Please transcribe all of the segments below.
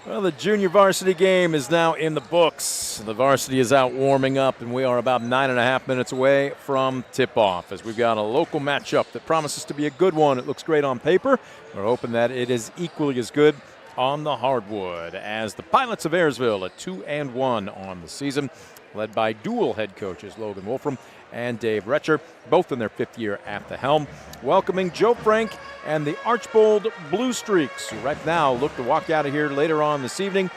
Well, the junior varsity game is now in the books. The varsity is out warming up, and we are about 9.5 minutes away from tip-off as we've got a local matchup that promises to be a good one. It looks great on paper. We're hoping that it is equally as good on the hardwood as the Pilots of Ayersville at 2-1 on the season, led by dual head coaches Logan Wolfram and Dave Retcher, both in their 5th year at the helm, welcoming Joe Frank and the Archbold Blue Streaks, who right now look to walk out of here later on this evening,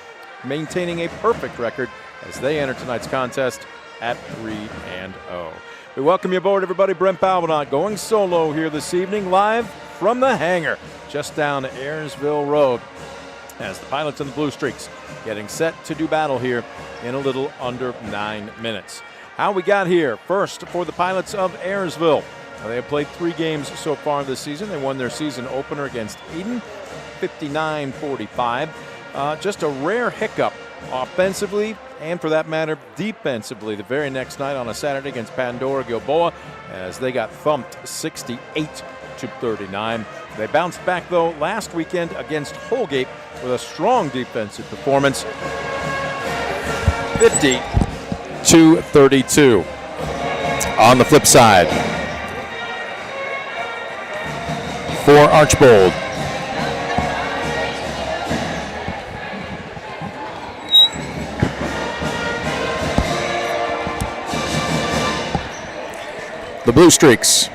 maintaining a perfect record as they enter tonight's contest at 3-0. We welcome you aboard, everybody. Brent Balbinot going solo here this evening, live from the hangar just down Ayersville Road, as the Pilots and the Blue Streaks getting set to do battle here in a little under 9 minutes. How we got here: first, for the Pilots of Ayersville. They have played 3 games so far this season. They won their season opener against Eden, 59-45. Just a rare hiccup offensively, and for that matter, defensively, the very next night on a Saturday against Pandora Gilboa, as they got thumped 68-39. They bounced back, though, last weekend against Holgate with a strong defensive performance, 50-32. On the flip side, for Archbold, the Blue Streaks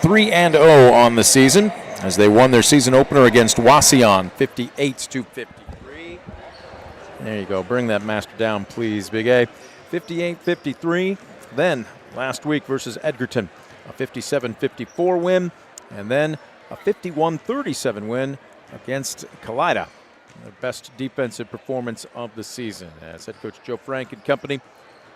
3-0 on the season as they won their season opener against Wauseon 58-53. There you go. Bring that master down, please, Big A. 58-53. Then last week versus Edgerton, a 57-54 win, and then a 51-37 win against Kalida. Their best defensive performance of the season as head coach Joe Frank and company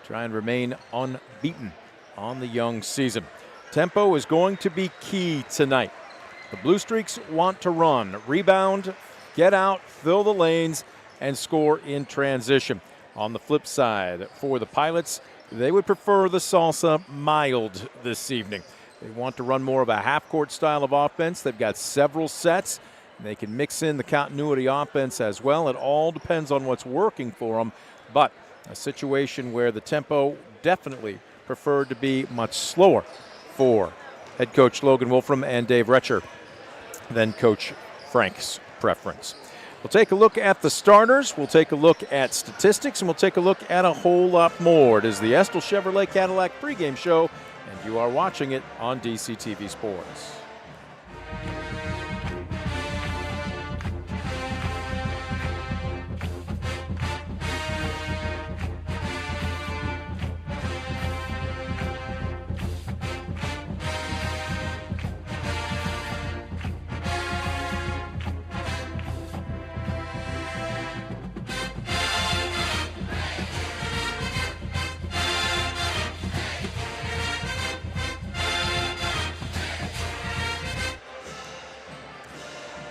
try and remain unbeaten on the young season. Tempo is going to be key tonight. The Blue Streaks want to run, rebound, get out, fill the lanes, and score in transition. On the flip side, for the Pilots, they would prefer the salsa mild this evening. They want to run more of a half-court style of offense. They've got several sets. They can mix in the continuity offense as well. It all depends on what's working for them, but a situation where the tempo definitely preferred to be much slower for head coach Logan Wolfram and Dave Retcher than Coach Frank's preference. We'll take a look at the starters, we'll take a look at statistics, and we'll take a look at a whole lot more. It is the Estill Chevrolet Cadillac pregame show, and you are watching it on DCTV Sports.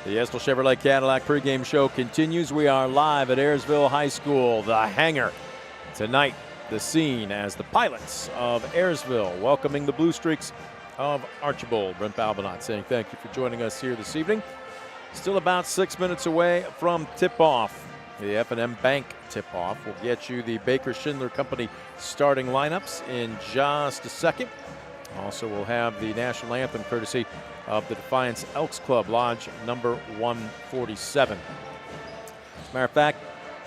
The Estill Chevrolet Cadillac pregame show continues. We are live at Ayersville High School, the hangar. Tonight, the scene as the Pilots of Ayersville welcoming the Blue Streaks of Archbold. Brent Balbinot saying thank you for joining us here this evening. Still about 6 minutes away from tip-off. The F&M Bank tip-off will get you the Baker Schindler Company starting lineups in just a second. Also, we'll have the national anthem courtesy of the Defiance Elks Club, Lodge number 147. As a matter of fact,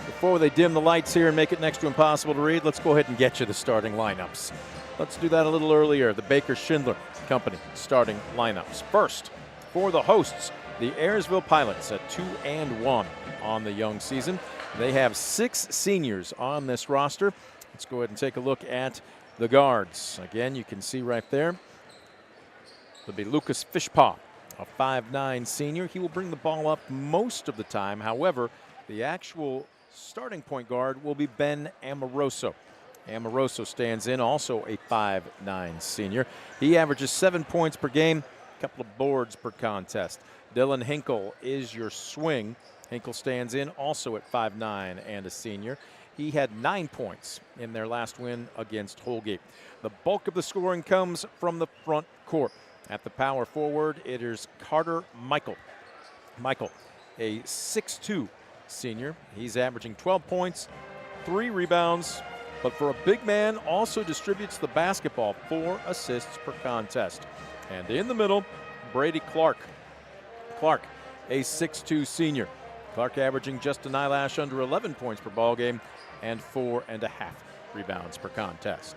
before they dim the lights here and make it next to impossible to read, let's go ahead and get you the starting lineups. Let's do that a little earlier. The Baker Schindler Company starting lineups. First, for the hosts, the Ayersville Pilots at 2-1 on the young season. They have 6 seniors on this roster. Let's go ahead and take a look at the guards. Again, you can see right there, it'll be Lucas Fishpaw, a 5'9" senior. He will bring the ball up most of the time. However, the actual starting point guard will be Ben Amoroso. Amoroso stands in, also a 5'9" senior. He averages 7 points per game, a couple of boards per contest. Dylan Hinkle is your swing. Hinkle stands in, also at 5'9" and a senior. He had 9 points in their last win against Holgate. The bulk of the scoring comes from the front court. At the power forward, it is Carter Michael. Michael, a 6'2" senior. He's averaging 12 points, 3 rebounds, but for a big man, also distributes the basketball, 4 assists per contest. And in the middle, Brady Clark. Clark, a 6'2 senior. Clark averaging just an eyelash under 11 points per ball game and 4.5 rebounds per contest.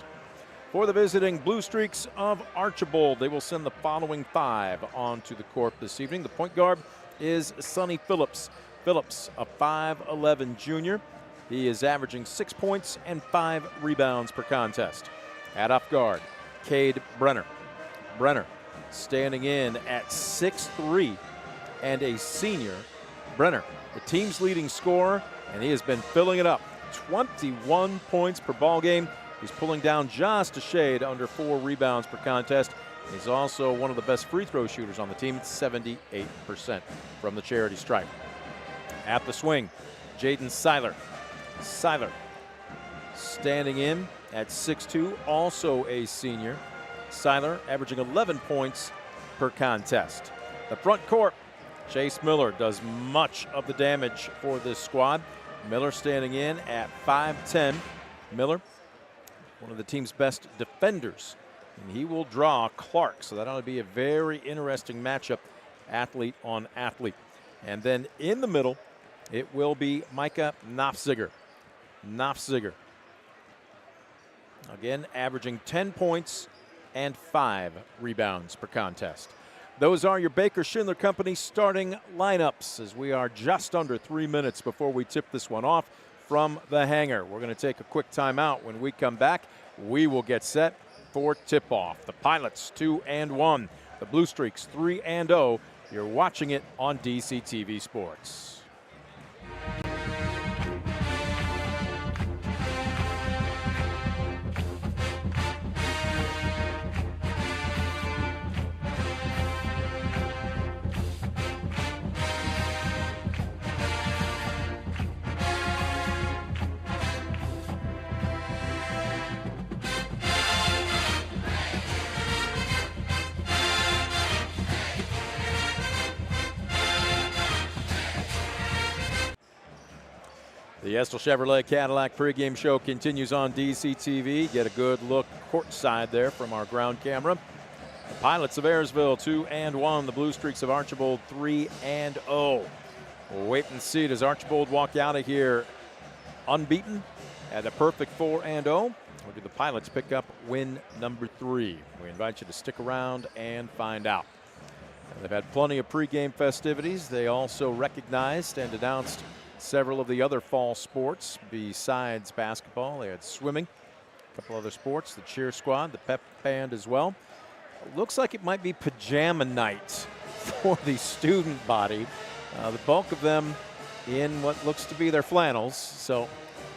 For the visiting Blue Streaks of Archbold, they will send the following 5 onto the court this evening. The point guard is Sonny Phillips. Phillips, a 5'11 junior. He is averaging 6 points and 5 rebounds per contest. At off guard, Cade Brenner. Brenner standing in at 6'3 and a senior. Brenner, the team's leading scorer, and he has been filling it up. 21 points per ball game. He's pulling down just a shade under 4 rebounds per contest. He's also one of the best free throw shooters on the team, 78% from the charity stripe. At the swing, Jaden Seiler. Seiler standing in at 6'2", also a senior. Seiler averaging 11 points per contest. The front court, Chase Miller does much of the damage for this squad. Miller standing in at 5'10". Miller, one of the team's best defenders, and he will draw Clark, so that ought to be a very interesting matchup, athlete on athlete. And then in the middle, it will be Micah Knopfziger. Knopfziger, again, averaging 10 points and 5 rebounds per contest. Those are your Baker Schindler Company starting lineups as we are just under 3 minutes before we tip this one off from the hangar. We're going to take a quick timeout. When we come back, we will get set for tip-off. The Pilots 2-1, the Blue Streaks 3-0. You're watching it on DCTV Sports. The Estill Chevrolet Cadillac pregame show continues on DCTV. Get a good look courtside there from our ground camera. The Pilots of Ayersville 2-1. The Blue Streaks of Archbold 3-0. We'll wait and see. Does Archbold walk out of here unbeaten at a perfect 4-0? Or do the Pilots pick up win number 3? We invite you to stick around and find out. They've had plenty of pregame festivities. They also recognized and announced several of the other fall sports besides basketball. They had swimming, a couple other sports, the cheer squad, the pep band as well. It looks like it might be pajama night for the student body. The bulk of them in what looks to be their flannels, so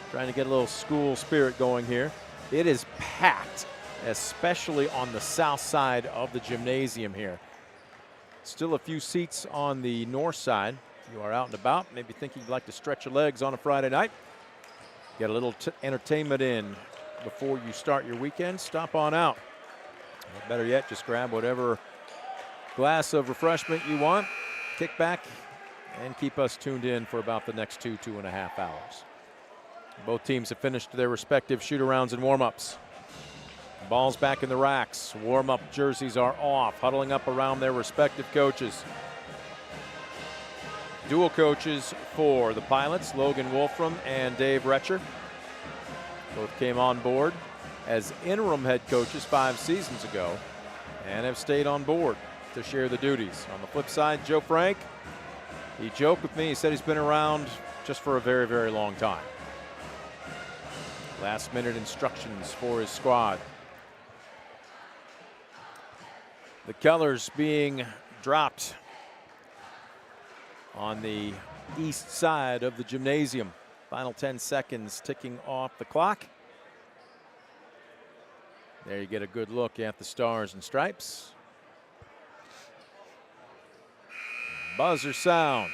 trying to get a little school spirit going here. It is packed, especially on the south side of the gymnasium here. Still a few seats on the north side. You are out and about, maybe thinking you'd like to stretch your legs on a Friday night. Get a little entertainment in before you start your weekend. Stop on out. Or better yet, just grab whatever glass of refreshment you want, kick back, and keep us tuned in for about the next 2.5 hours. Both teams have finished their respective shoot-arounds and warm-ups. Ball's back in the racks. Warm-up jerseys are off, huddling up around their respective coaches. Dual coaches for the Pilots, Logan Wolfram and Dave Retcher. Both came on board as interim head coaches 5 seasons ago and have stayed on board to share the duties. On the flip side, Joe Frank, he joked with me. He said he's been around just for a very, very long time. Last minute instructions for his squad. The colors being dropped on the east side of the gymnasium. Final 10 seconds ticking off the clock. There you get a good look at the stars and stripes. Buzzer sounds.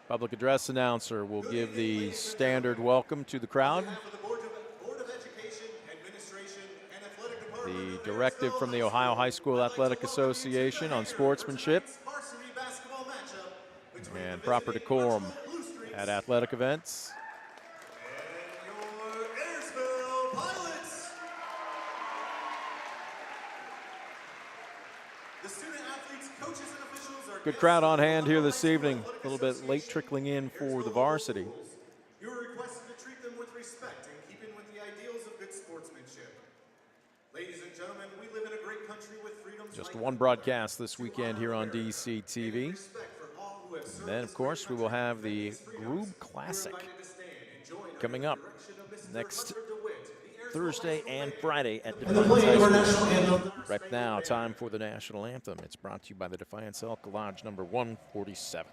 Public address announcer will give the standard welcome to the crowd. The directive from the Ohio High School Athletic Association on sportsmanship and proper decorum at athletic events. And your Ayersville Pilots. The student athletes, coaches, and officials are Good crowd on hand here this evening. A little bit late trickling in for the varsity. You are requested to treat them with respect in keeping with the ideals of good sportsmanship. Ladies and gentlemen, we live in a great country with freedoms. Just one broadcast this weekend here on DC TV. And then, of course, we will have the Groob Classic coming up next Thursday and Friday at Defiance High School. Right now, time for the national anthem. It's brought to you by the Defiance Elk Lodge number 147.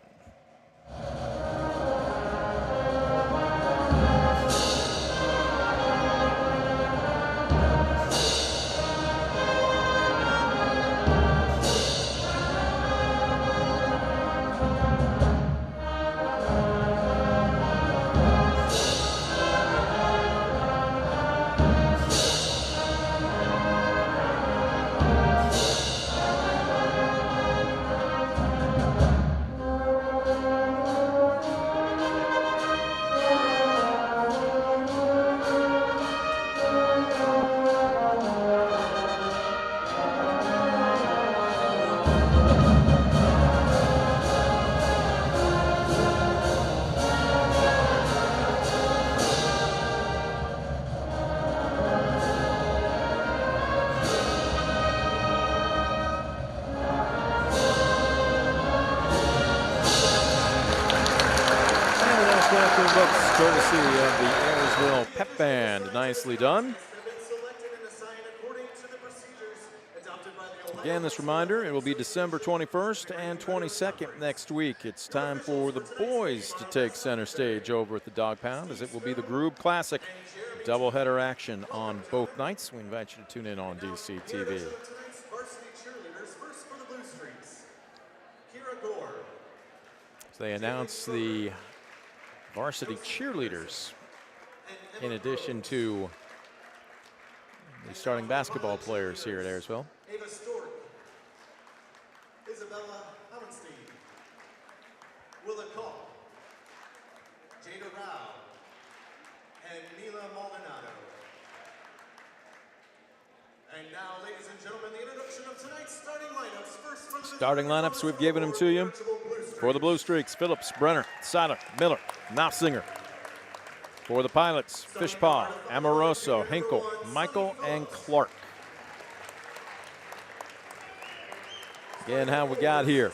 Courtesy of the Ayersville Pep Band. Nicely done. Again, this reminder, it will be December 21st and 22nd next week. It's time for the boys to take center stage over at the Dog Pound, as it will be the Groob Classic. Doubleheader action on both nights. We invite you to tune in on DC TV. So they announce the varsity cheerleaders in addition to the starting basketball players here at Ayersville. Isabella Havenstein, Willa Call, Jada Rao, and Mila Maldonado. And now, ladies and gentlemen, the introduction of tonight's starting lineups. First for the starting lineups, we've given them to you. For the Blue Streaks, Phillips, Brenner, Seiler, Miller, Knopfsinger. For the Pilots, Fishpaw, Amoroso, Hinkle, Michael, and Clark. Again, how we got here.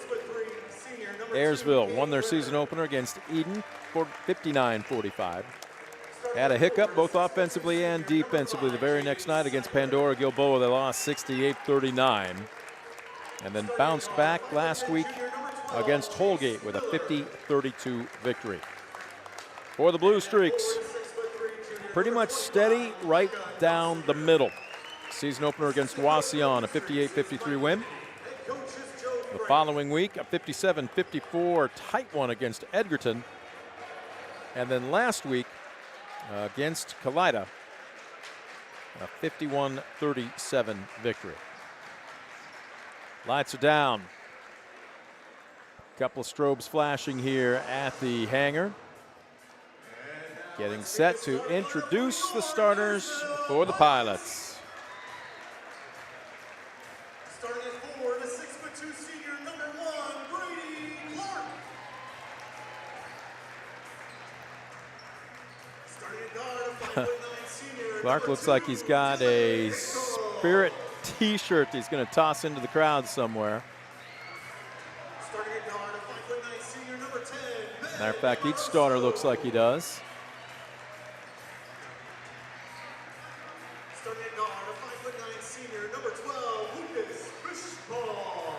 Ayersville won their season opener against Eden for 59-45. Had a hiccup both offensively and defensively the very next night against Pandora Gilboa. They lost 68-39. And then bounced back last week against Holgate with a 50-32 victory. For the Blue Streaks, pretty much steady right down the middle. Season opener against Wauseon, a 58-53 win. The following week, a 57-54 tight one against Edgerton. And then last week against Kalida, a 51-37 victory. Lights are down. Couple of strobes flashing here at the hangar. Getting set to introduce the starters for the Pilots. starting at 4, the 6'2" senior, number 1, Brady Clark. Starting at guard, a 5'9" senior. Clark looks like he's got a Spirit t-shirt he's going to toss into the crowd somewhere. Starting at guard, a 5'9" senior, number 10. Matter of fact, each starter looks like he does. Starting at guard, a 5'9" senior, number 12, Lucas Fishpaw.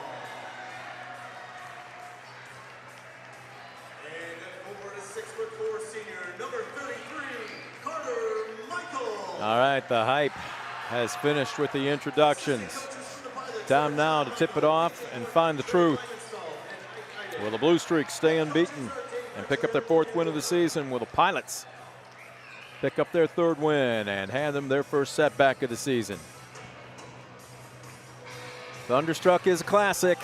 And at 4, the 6'4" senior, number 33, Carter Michael. All right, the hype has finished with the introductions. Time now to tip it off and find the truth. Will the Blue Streaks stay unbeaten and pick up their 4th win of the season? Will the Pilots pick up their 3rd win and hand them their first setback of the season? Thunderstruck is a classic.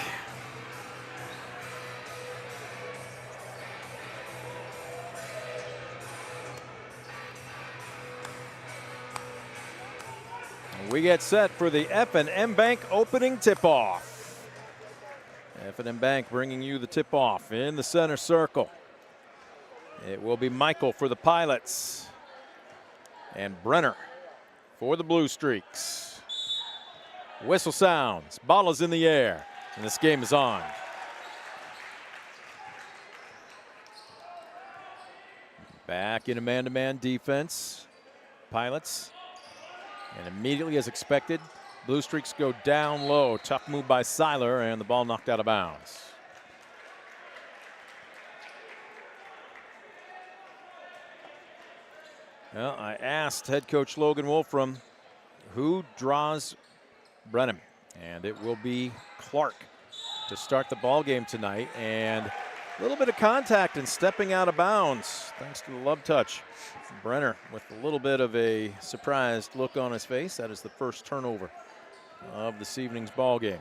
we get set for the F&M Bank opening tip-off. F&M Bank bringing you the tip-off in the center circle. It will be Michael for the Pilots and Brenner for the Blue Streaks. Whistle sounds, ball is in the air, and this game is on. Back in a man-to-man defense, Pilots. And immediately, as expected, Blue Streaks go down low. Tough move by Seiler, and the ball knocked out of bounds. Well, I asked head coach Logan Wolfram who draws Brenham, and it will be Clark to start the ball game tonight. And a little bit of contact and stepping out of bounds thanks to the love touch. Brenner with a little bit of a surprised look on his face. That is the first turnover of this evening's ball game.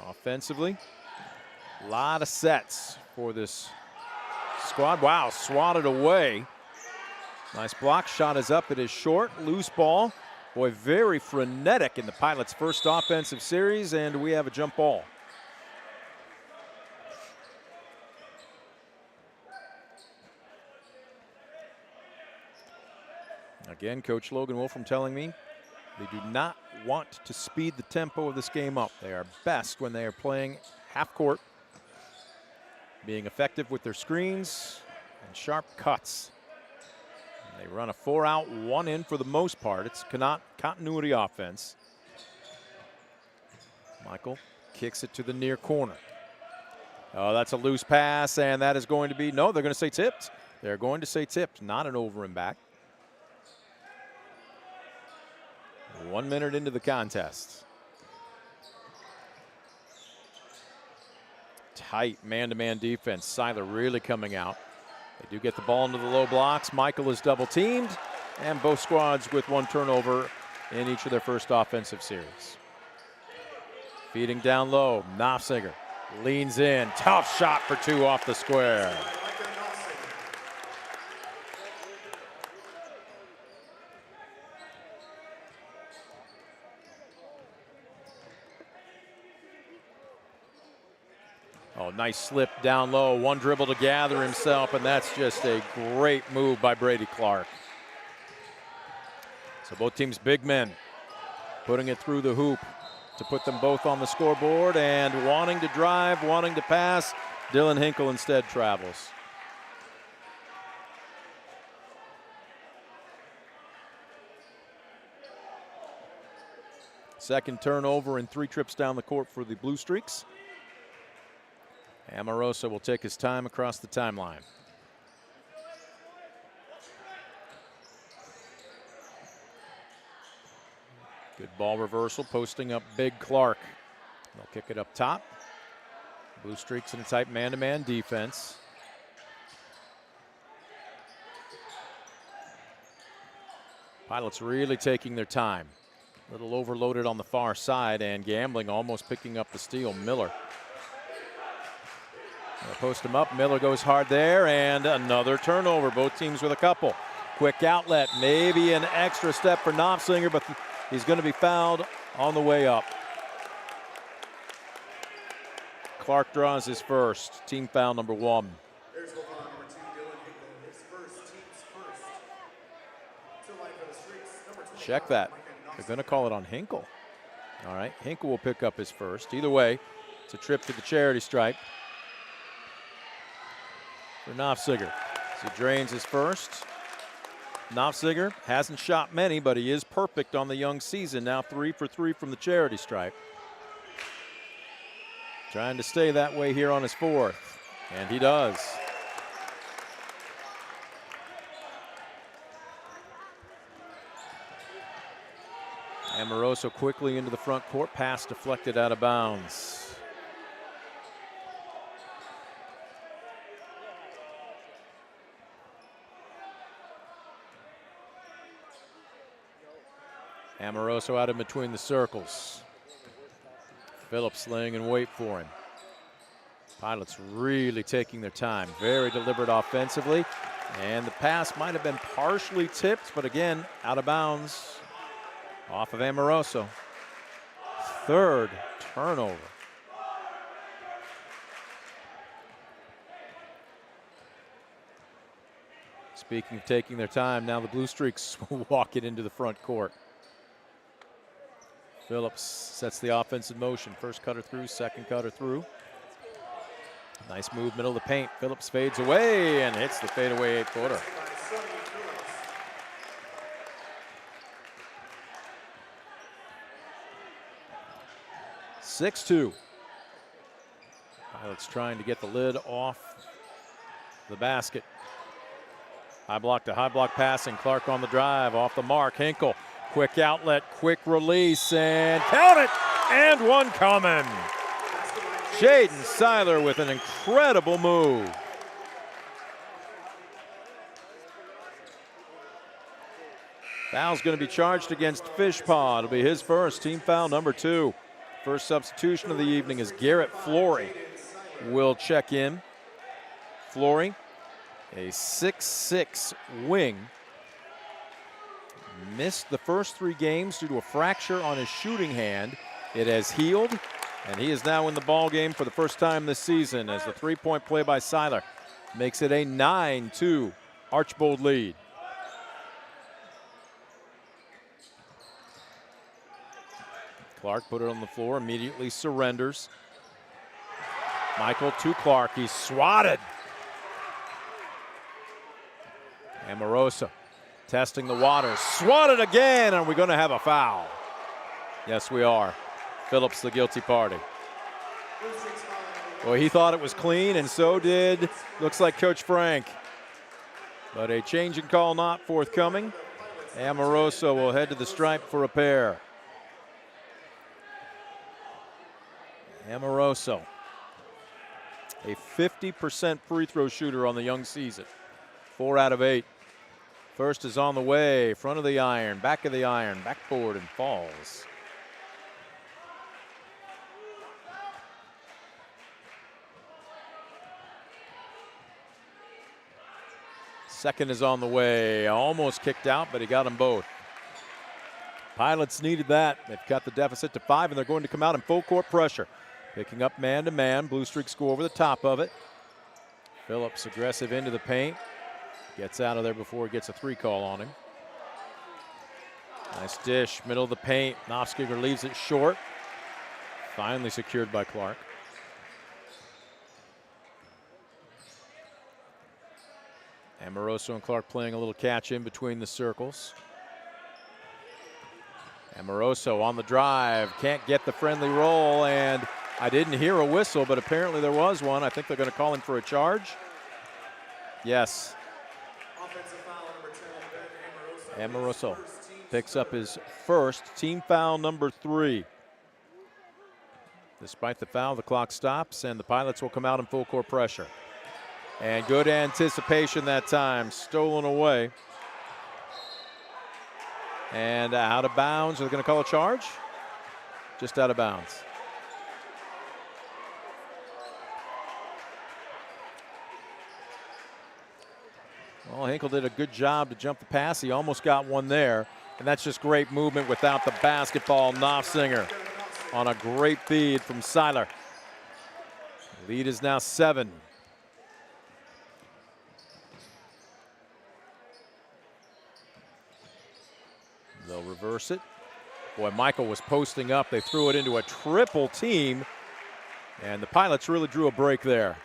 Offensively, a lot of sets for this squad. Wow, swatted away. Nice block. Shot is up. It is short. Loose ball. Boy, very frenetic in the Pilots' first offensive series, and we have a jump ball. Again, Coach Logan Wolfram telling me they do not want to speed the tempo of this game up. They are best when they are playing half court, being effective with their screens and sharp cuts. And they run a 4-out, 1-in for the most part. It's continuity offense. Michael kicks it to the near corner. Oh, that's a loose pass, and that is going to be, no, they're going to say tipped. They're going to say tipped, not an over and back. 1 minute into the contest. Tight man-to-man defense. Seiler really coming out. They do get the ball into the low blocks. Michael is double teamed, and both squads with one turnover in each of their first offensive series. Feeding down low, Knopfsinger leans in. Tough shot for two off the square. Oh, nice slip down low. One dribble to gather himself, and that's just a great move by Brady Clark. So both teams big men putting it through the hoop to put them both on the scoreboard, and wanting to drive, wanting to pass. Dylan Hinkle instead travels. Second turnover and 3 trips down the court for the Blue Streaks. Amoroso will take his time across the timeline. Good ball reversal, posting up big Clark. They'll kick it up top. Blue Streaks in a tight man-to-man defense. Pilots really taking their time. A little overloaded on the far side, and Gambling almost picking up the steal. Miller. They'll post him up. Miller goes hard there, and another turnover. Both teams with a couple. Quick outlet, maybe an extra step for Knopfsinger, but he's going to be fouled on the way up. Clark draws his first. Team foul number 1. There's the foul number 2, Dylan Hinkle, his first, team's first. To line for the Streaks, number 25. Check that. They're going to call it on Hinkle. All right, Hinkle will pick up his first. Either way, it's a trip to the charity stripe for Knopfsinger. He drains his first. Knopfsinger hasn't shot many, but he is perfect on the young season. Now 3 for 3 from the charity stripe. Trying to stay that way here on his fourth, and he does. Amoroso quickly into the front court. Pass deflected out of bounds. Amoroso out in between the circles. Phillips laying in wait for him. Pilots really taking their time. Very deliberate offensively. And the pass might have been partially tipped, but again, out of bounds off of Amoroso. Third turnover. Speaking of taking their time, now the Blue Streaks will walk it into the front court. Phillips sets the offense in motion. First cutter through, second cutter through. Nice move, middle of the paint. Phillips fades away and hits the fadeaway eight-footer. 6-2. Pilots trying to get the lid off the basket. High block to high block passing. Clark on the drive, off the mark. Hinkle, quick outlet, quick release, and count it! And one coming. Jaden Seiler with an incredible move. Foul's going to be charged against Fishpaw. It'll be his first, team foul number 2. First substitution of the evening is Garrett Flory will check in. Flory, a 6'6" wing. Missed the first 3 games due to a fracture on his shooting hand. It has healed, and he is now in the ball game for the first time this season as the three-point play by Seiler makes it a 9-2 Archbold lead. Clark put it on the floor, immediately surrenders. Michael to Clark, he's swatted. Amoroso testing the waters, swatted again. Are we going to have a foul? Yes, we are. Phillips the guilty party. Well, he thought it was clean, and so did, looks like Coach Frank. But a change in call not forthcoming. Amoroso will head to the stripe for a pair. Amoroso, a 50% free throw shooter on the young season. 4 out of 8. First is on the way, front of the iron, back of the iron, backboard, and falls. Second is on the way, almost kicked out, but he got them both. Pilots needed that. They've cut the deficit to 5, and they're going to come out in full court pressure. Picking up man-to-man, Blue Streaks go over the top of it. Phillips aggressive into the paint. Gets out of there before he gets a 3 call on him. Nice dish, middle of the paint. Nofskiger leaves it short. Finally secured by Clark. Amoroso and Clark playing a little catch in between the circles. Amoroso on the drive, can't get the friendly roll, and I didn't hear a whistle, but apparently there was one. I think they're going to call him for a charge. Yes. Amoroso picks up his first, team foul number 3. Despite the foul, the clock stops, and the Pilots will come out in full court pressure. And good anticipation that time, stolen away. And out of bounds. Are they going to call a charge? Just out of bounds. Well, Hinkle did a good job to jump the pass. He almost got one there. And that's just great movement without the basketball. Nofsinger on a great feed from Seiler. Lead is now 7. They'll reverse it. Boy, Michael was posting up. They threw it into a triple team. And the Pilots really drew a break there.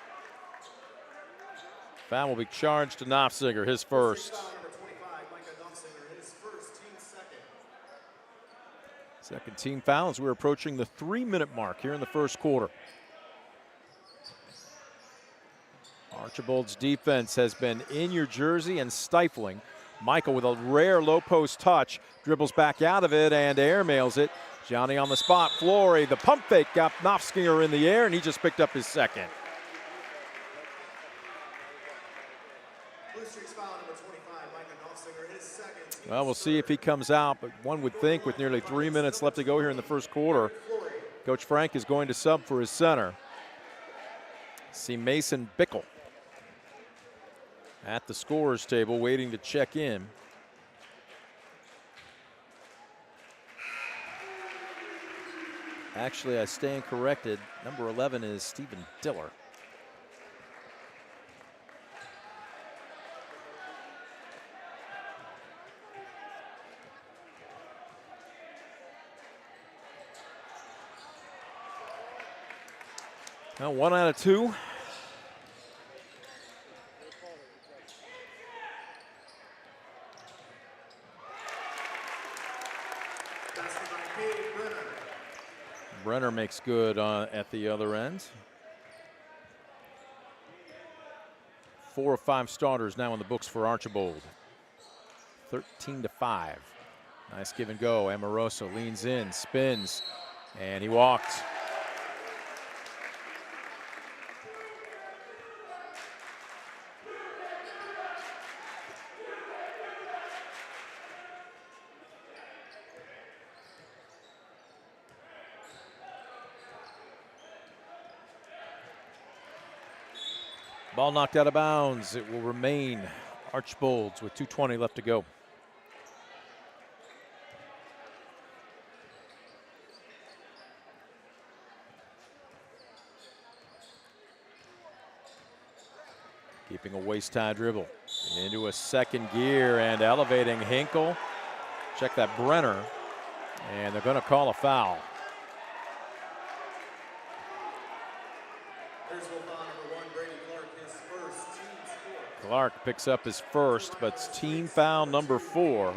Foul will be charged to Nofsinger, his first. Second team foul as we're approaching the 3-minute mark here in the first quarter. Archbold's defense has been in your jersey and stifling. Michael with a rare low post touch, dribbles back out of it and airmails it. Johnny on the spot, Flory, the pump fake got Nofsinger in the air, and he just picked up his second. Well, we'll see if he comes out, but one would think with nearly 3 minutes left to go here in the first quarter, Coach Frank is going to sub for his center. See Mason Bickle. at the scorer's table waiting to check in. Actually, I stand corrected. Number 11 is Stephen Diller. Well, 1 out of 2. Brenner makes good at the other end. 4 of 5 starters now in the books for Archbold. 13-5. Nice give and go. Amoroso leans in, spins, and he walked. Ball knocked out of bounds. It will remain Archbold's with 2:20 left to go. Keeping a waist-high dribble into a second gear and elevating Hinkle. Check that Brenner, and they're going to call a foul. Clark picks up his first, but it's team foul number 4.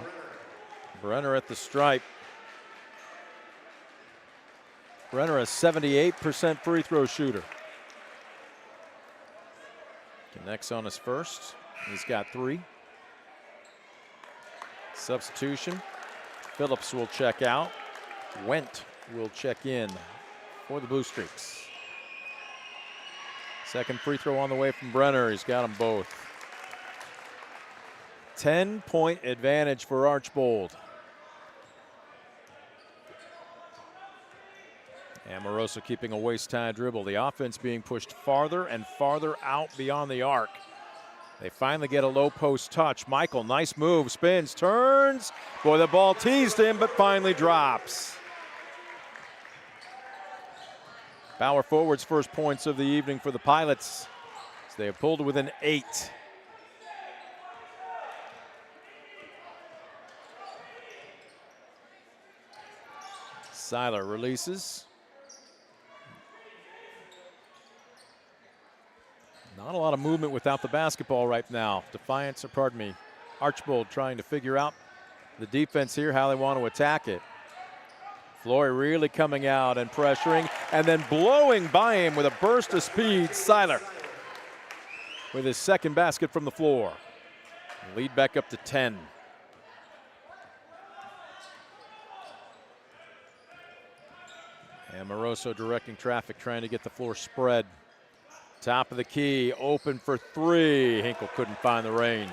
Brenner at the stripe. Brenner, a 78% free throw shooter. Connects on his first. He's got 3. Substitution. Phillips will check out. Went will check in for the Blue Streaks. Second free throw on the way from Brenner. He's got them both. 10-point advantage for Archbold. Amoroso keeping a waist-high dribble. The offense being pushed farther and farther out beyond the arc. They finally get a low post touch. Michael, nice move, spins, turns. Boy, the ball teased him, but finally drops. Power forward's first points of the evening for the Pilots, as they have pulled within 8. Seiler releases. Not a lot of movement without the basketball right now. Defiance, or pardon me, Archbold trying to figure out the defense here, how they want to attack it. Flory really coming out and pressuring, and then blowing by him with a burst of speed. Seiler with his second basket from the floor. Lead back up to 10. Amoroso directing traffic, trying to get the floor spread. Top of the key, open for 3. Hinkle couldn't find the range.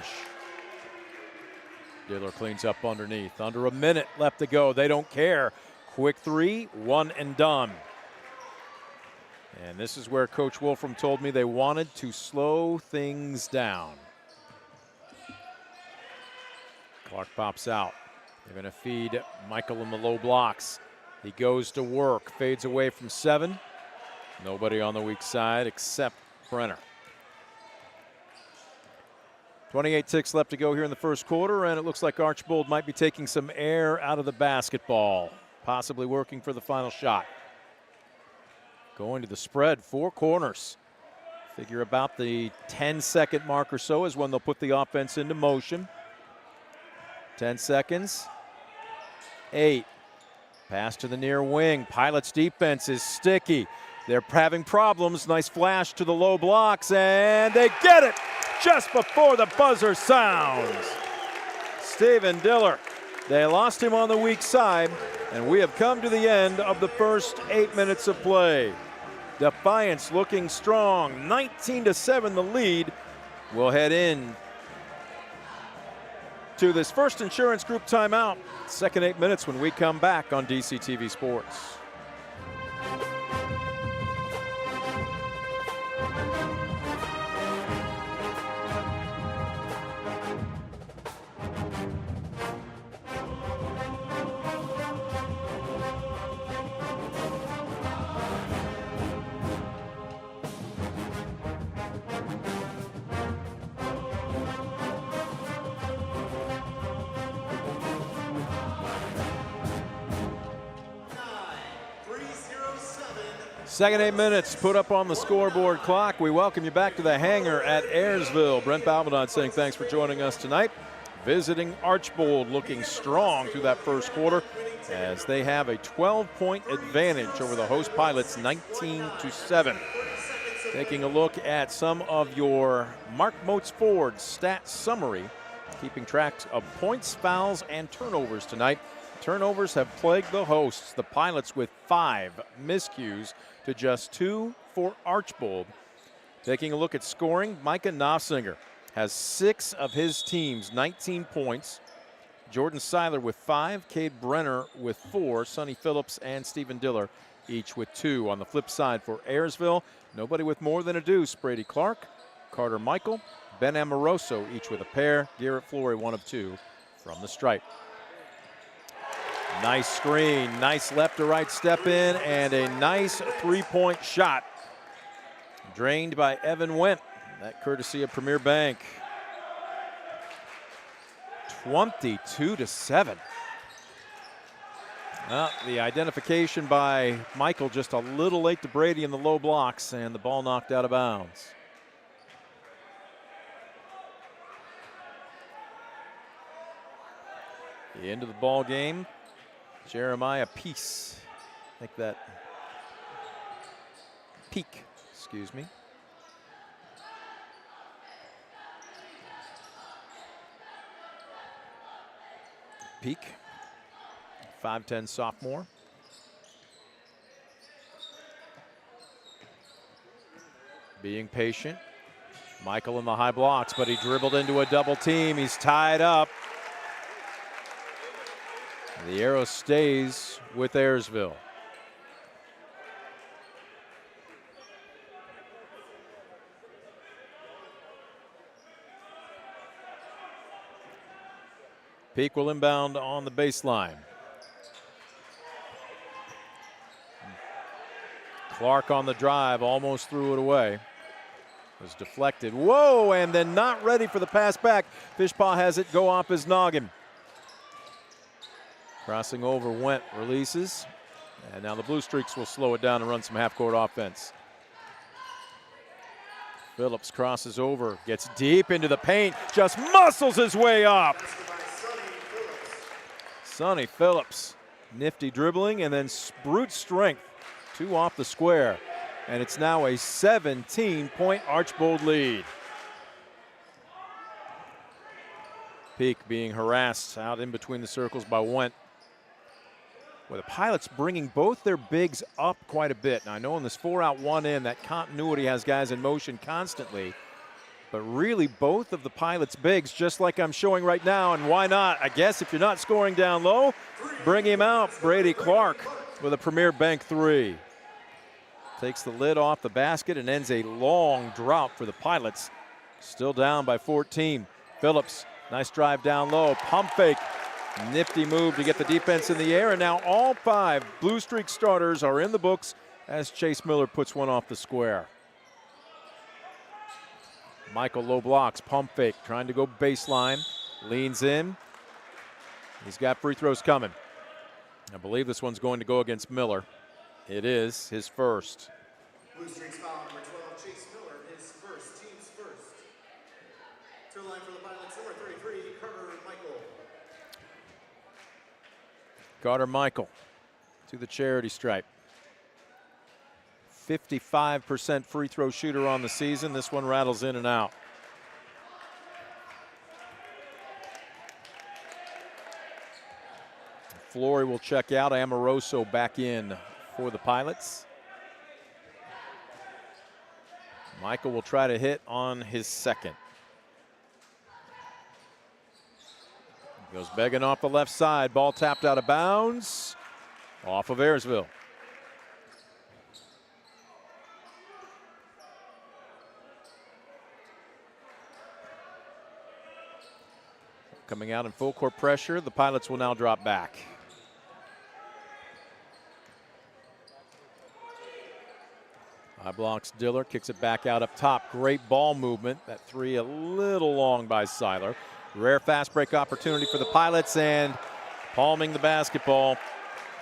Diller cleans up underneath. Under a minute left to go. They don't care. Quick 3, 1 and done. And this is where Coach Wolfram told me they wanted to slow things down. Clark pops out. They're going to feed Michael in the low blocks. He goes to work, fades away from 7. Nobody on the weak side except Brenner. 28 ticks left to go here in the first quarter, and it looks like Archbold might be taking some air out of the basketball, possibly working for the final shot. Going to the spread, 4 corners. Figure about the 10-second mark or so is when they'll put the offense into motion. 10 seconds. 8. Pass to the near wing. Pilots defense is sticky. They're having problems. Nice flash to the low blocks, and they get it just before the buzzer sounds. Stephen Diller. They lost him on the weak side, and we have come to the end of the first 8 minutes of play. Defiance looking strong. 19-7 the lead. We'll head in to this first Insurance Group timeout. Second 8 minutes when we come back on DCTV Sports. Second 8 minutes put up on the scoreboard clock. We welcome you back to the hangar at Ayersville. Brent Balmadon saying thanks for joining us tonight. Visiting Archbold, looking strong through that first quarter as they have a 12-point advantage over the host Pilots, 19-7. Taking a look at some of your Mark Moats Ford stat summary, keeping track of points, fouls, and turnovers tonight. Turnovers have plagued the hosts, the Pilots, with 5 miscues to just 2 for Archbold. Taking a look at scoring, Micah Knopfsinger has 6 of his team's 19 points. Jordan Seiler with 5, Cade Brenner with 4, Sonny Phillips and Stephen Diller each with 2. On the flip side for Ayersville, nobody with more than a deuce. Brady Clark, Carter Michael, Ben Amoroso each with a pair. Garrett Flory 1 of 2 from the stripe. Nice screen, nice left to right step in, and a nice three-point shot. Drained by Evan Wendt, that courtesy of Premier Bank. 22-7. The identification by Michael just a little late to Brady in the low blocks, and the ball knocked out of bounds. The end of the ball game, Jeremiah Peace. I think that Peak, excuse me. Peak, 5'10" sophomore. Being patient. Michael in the high blocks, but he dribbled into a double team. He's tied up. The arrow stays with Ayersville. Peak will inbound on the baseline. Clark on the drive, almost threw it away. Was deflected. Whoa, and then not ready for the pass back. Fishpaw has it go off his noggin. Crossing over, Wendt releases. And now the Blue Streaks will slow it down and run some half-court offense. Phillips crosses over, gets deep into the paint, just muscles his way up. Sonny Phillips, nifty dribbling and then brute strength. 2 off the square. And it's now a 17-point Archbold lead. Peak being harassed out in between the circles by Wendt. Well, the Pilots bringing both their bigs up quite a bit. Now, I know in this 4-out, 1-in, that continuity has guys in motion constantly. But really, both of the Pilots' bigs, just like I'm showing right now, and why not? I guess if you're not scoring down low, bring him out. Brady Clark with a Premier Bank 3. Takes the lid off the basket and ends a long drought for the Pilots. Still down by 14. Phillips, nice drive down low, pump fake. Nifty move to get the defense in the air, and now all 5 Blue Streak starters are in the books as Chase Miller puts one off the square. Michael low blocks, pump fake, trying to go baseline, leans in. He's got free throws coming. I believe this one's going to go against Miller. It is his first. Blue Streaks foul number 12, Chase Miller, his first, team's first. To the line for the Pilots, number 33, Carter Michael. Carter Michael to the charity stripe. 55% free throw shooter on the season. This one rattles in and out. Flory will check out. Amoroso back in for the Pilots. Michael will try to hit on his second. Goes begging off the left side. Ball tapped out of bounds. Off of Ayersville. Coming out in full court pressure. The Pilots will now drop back. High blocks Diller, kicks it back out up top. Great ball movement. That 3 a little long by Seiler. Rare fast break opportunity for the Pilots, and palming the basketball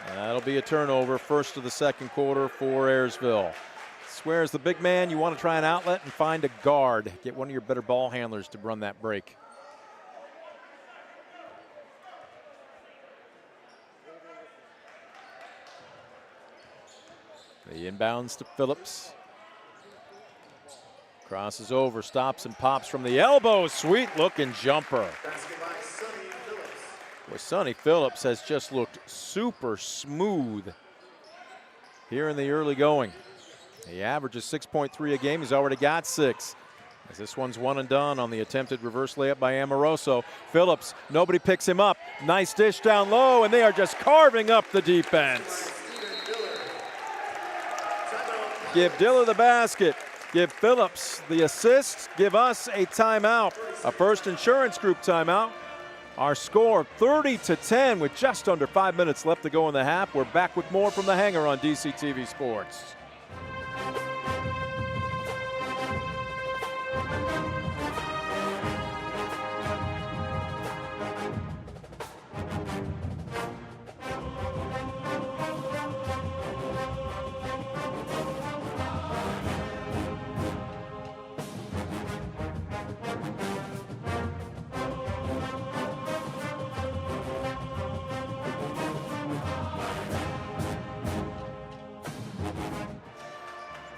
That'll be a turnover, first of the second quarter for Ayersville. Swears the big man, you want to try an outlet and find a guard. Get one of your better ball handlers to run that break. The inbounds to Phillips. Crosses over, stops and pops from the elbow. Sweet looking jumper. Boy, Sonny Phillips has just looked super smooth here in the early going. He averages 6.3 a game. He's already got 6. As this one's one and done on the attempted reverse layup by Amoroso. Phillips, nobody picks him up. Nice dish down low, and they are just carving up the defense. Give Diller the basket. Give Phillips the assist. Give us a timeout. A First Insurance Group timeout. Our score 30-10 with just under 5 minutes left to go in the half. We're back with more from the Hangar on DCTV Sports.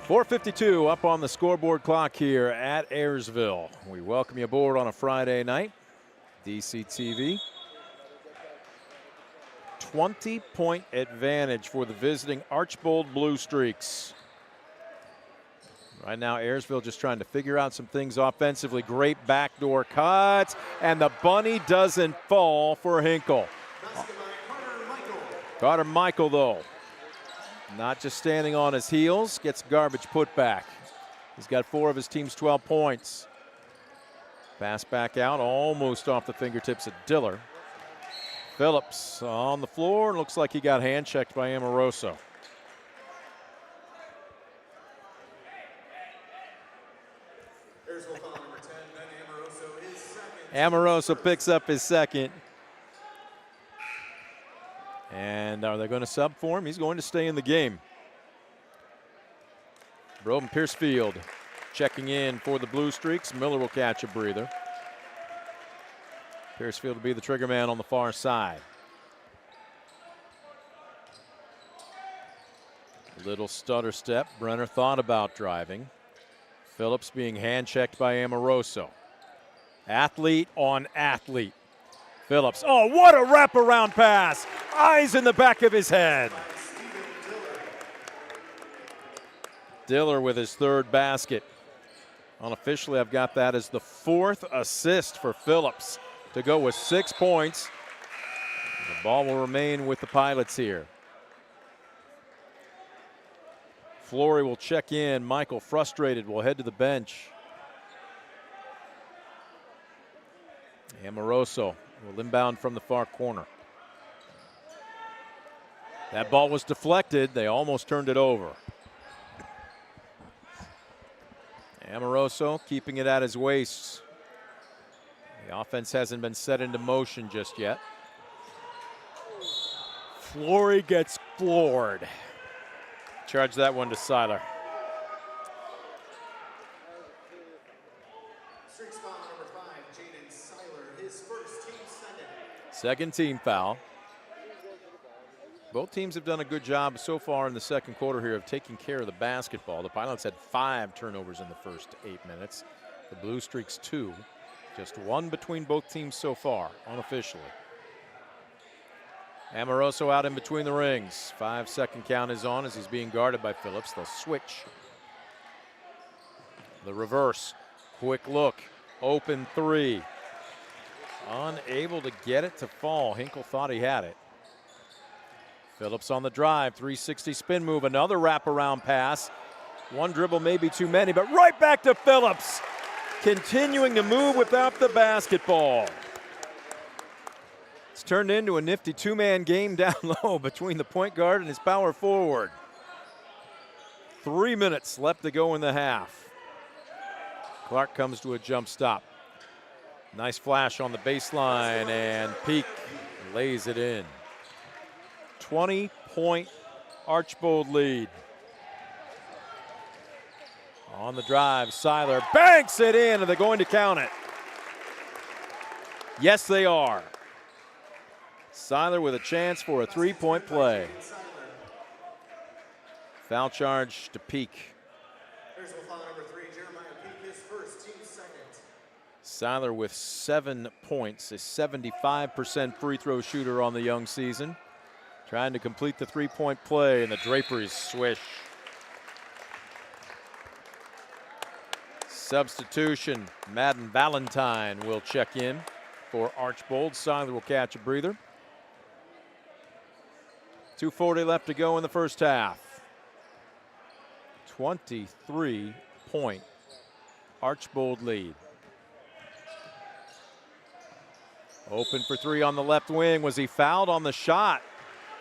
.452 up on the scoreboard clock here at Ayersville. We welcome you aboard on a Friday night. DCTV. 20-point advantage for the visiting Archbold Blue Streaks. Right now, Ayersville just trying to figure out some things offensively. Great backdoor cuts, and the bunny doesn't fall for Hinkle. Carter Michael, though, not just standing on his heels, gets garbage put back. He's got 4 of his team's 12 points. Pass back out, almost off the fingertips of Diller. Phillips on the floor, and looks like he got hand checked by Amoroso. Amoroso picks up his second. And are they going to sub for him? He's going to stay in the game. Broden Piercefield checking in for the Blue Streaks. Miller will catch a breather. Piercefield will be the trigger man on the far side. Little stutter step. Brenner thought about driving. Phillips being hand checked by Amoroso. Athlete on athlete. Phillips, oh, what a wraparound pass. Eyes in the back of his head. Diller with his 3rd basket. Unofficially, I've got that as the 4th assist for Phillips to go with 6 points. The ball will remain with the Pilots here. Flory will check in. Michael, frustrated, will head to the bench. Amoroso will inbound from the far corner. That ball was deflected. They almost turned it over. Amoroso keeping it at his waist. The offense hasn't been set into motion just yet. Flory gets floored. Charge that one to Seiler. Second team foul. Both teams have done a good job so far in the second quarter here of taking care of the basketball. The Pilots had 5 turnovers in the first 8 minutes. The Blue Streaks 2. Just 1 between both teams so far, unofficially. Amoroso out in between the rings. 5-second count is on as he's being guarded by Phillips. They'll switch. The reverse. Quick look. Open 3. Unable to get it to fall. Hinkle thought he had it. Phillips on the drive, 360 spin move, another wraparound pass. One dribble may be too many, but right back to Phillips. Continuing to move without the basketball. It's turned into a nifty 2-man game down low between the point guard and his power forward. 3 minutes left to go in the half. Clark comes to a jump stop. Nice flash on the baseline, and Peak lays it in. 20-point Archbold lead. On the drive, Seiler banks it in, and they're going to count it. Yes, they are. Seiler with a chance for a three-point play. Foul charge to Peak. Seiler with 7 points, a 75% free throw shooter on the young season. Trying to complete the three-point play, and the Draperies swish. Substitution, Madden Valentine will check in for Archbold. Seiler will catch a breather. 2:40 left to go in the first half. 23-point Archbold lead. Open for three on the left wing. Was he fouled on the shot?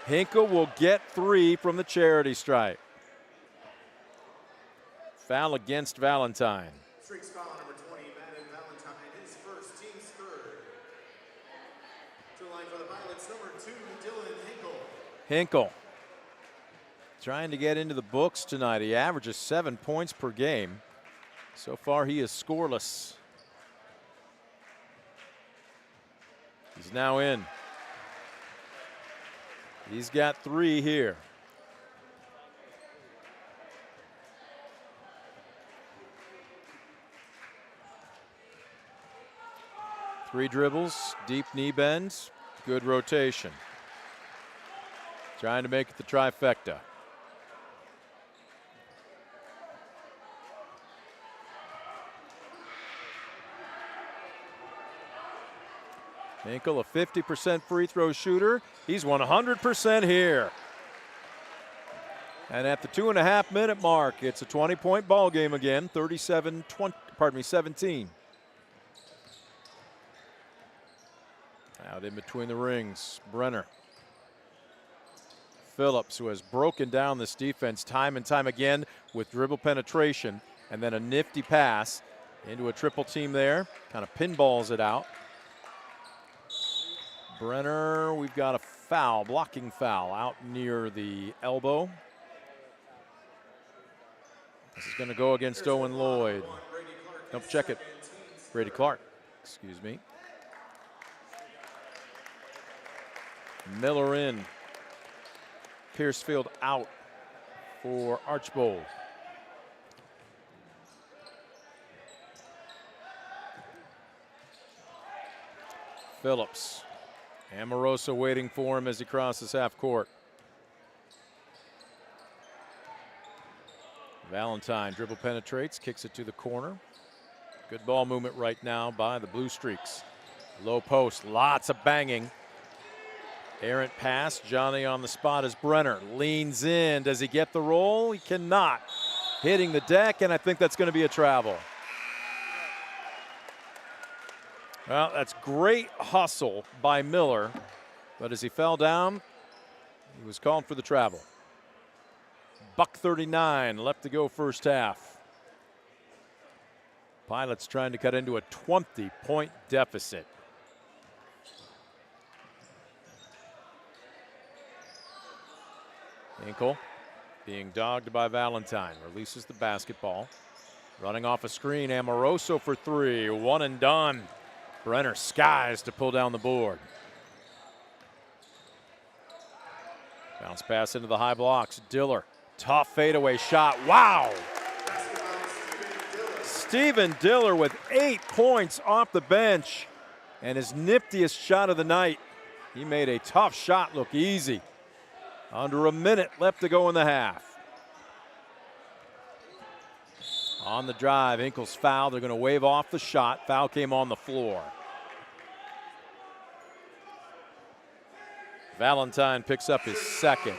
Hinkle will get 3 from the charity stripe. Foul against Valentine. Streaks foul number 20, Madden Valentine, his first, team's third. To the line for the Pilots, number 2, Dylan Hinkle. Hinkle trying to get into the books tonight. He averages 7 points per game. So far, he is scoreless. He's now in. He's got 3 here. Three dribbles, deep knee bends, good rotation. Trying to make it the trifecta. Hinkle, a 50% free throw shooter. He's 100% here. And at the 2.5-minute mark, it's a 20-point ball game again, 17. Out in between the rings, Brenner. Phillips, who has broken down this defense time and time again with dribble penetration, and then a nifty pass into a triple team there. Kind of pinballs it out. Brenner, we've got a foul, blocking foul out near the elbow. This is going to go against Owen Lloyd. Nope, check it. Brady Clark, excuse me. Miller in. Piercefield out for Archbold. Phillips. Amoroso waiting for him as he crosses half court. Valentine dribble penetrates, kicks it to the corner. Good ball movement right now by the Blue Streaks. Low post, lots of banging. Errant pass, Johnny on the spot as Brenner leans in. Does he get the roll? He cannot. Hitting the deck, and I think that's going to be a travel. Well, that's great hustle by Miller, but as he fell down, he was called for the travel. $1:39 left to go first half. Pilots trying to cut into a 20-point deficit. Hinkle being dogged by Valentine. Releases the basketball. Running off a screen, Amoroso for 3. One and done. Brenner skies to pull down the board. Bounce pass into the high blocks. Diller, tough fadeaway shot. Wow! Stephen Diller with 8 points off the bench and his niftiest shot of the night. He made a tough shot look easy. Under a minute left to go in the half. On the drive, Hinkle's foul. They're going to wave off the shot. Foul came on the floor. Valentine picks up his second.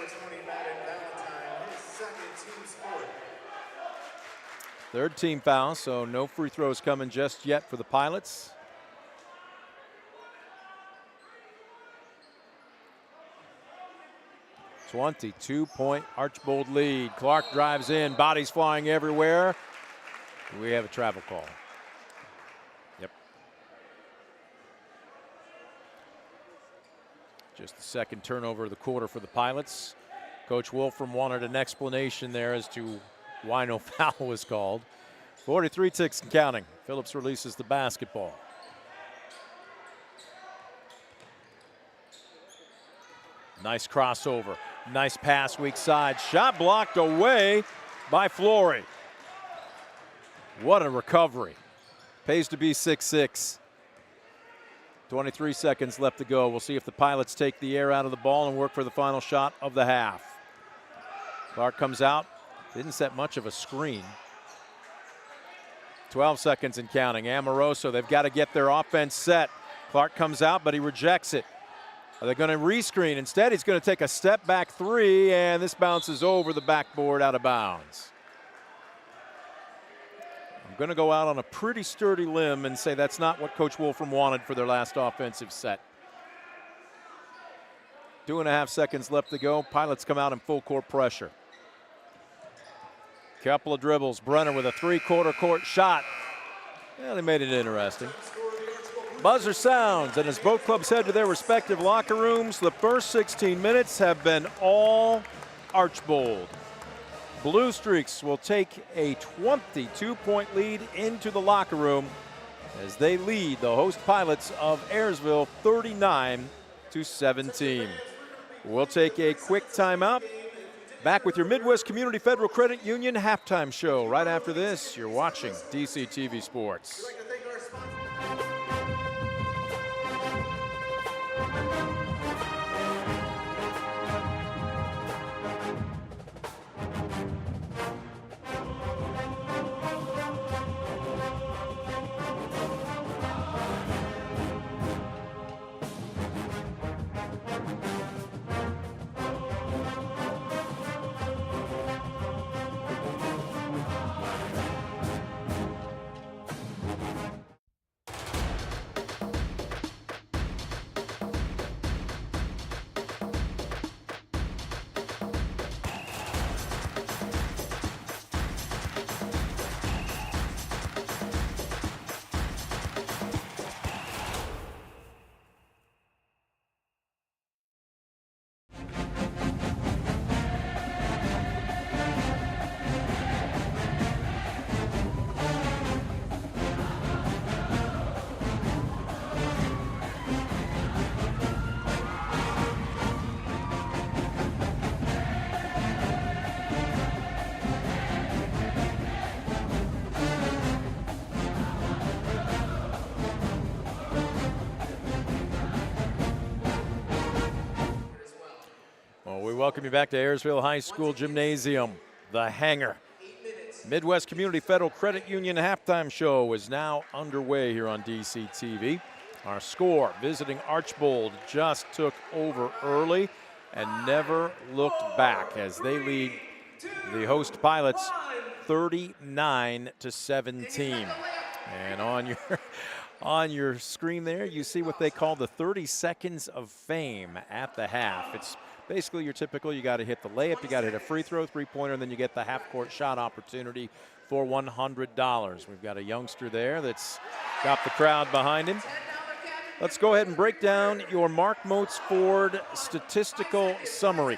Third team foul, so no free throws coming just yet for the Pilots. A 22-point Archbold lead. Clark drives in, bodies flying everywhere. We have a travel call. Yep. Just the second turnover of the quarter for the Pilots. Coach Wolfram wanted an explanation there as to why no foul was called. 43 ticks and counting. Phillips releases the basketball. Nice crossover. Nice pass weak side. Shot blocked away by Flory. What a recovery. Pays to be 6'6". 23 seconds left to go. We'll see if the Pilots take the air out of the ball and work for the final shot of the half. Clark comes out. Didn't set much of a screen. 12 seconds and counting. Amoroso, they've got to get their offense set. Clark comes out, but he rejects it. Are they going to rescreen? Instead, he's going to take a step back three, and this bounces over the backboard out of bounds. I'm going to go out on a pretty sturdy limb and say that's not what Coach Wolfram wanted for their last offensive set. 2.5 seconds left to go. Pilots come out in full court pressure. Couple of dribbles. Brenner with a three-quarter court shot. Yeah, they made it interesting. Buzzer sounds, and as both clubs head to their respective locker rooms, the first 16 minutes have been all Archbold. Blue Streaks will take a 22-point lead into the locker room as they lead the host Pilots of Ayersville 39-17. We'll take a quick timeout. Back with your Midwest Community Federal Credit Union halftime show. Right after this, you're watching DC TV Sports. We welcome you back to Ayersville High School Gymnasium, the Hangar. Midwest Community Federal Credit Union halftime show is now underway here on DC TV. Our score, visiting Archbold, just took over early and never looked back as they lead the host Pilots 39-17. And on your screen there, you see what they call the 30 seconds of fame at the half. It's basically your typical, you got to hit the layup, you got to hit a free throw, three-pointer, and then you get the half-court shot opportunity for $100. We've got a youngster there that's got the crowd behind him. Let's go ahead and break down your Mark Moats Ford statistical summary.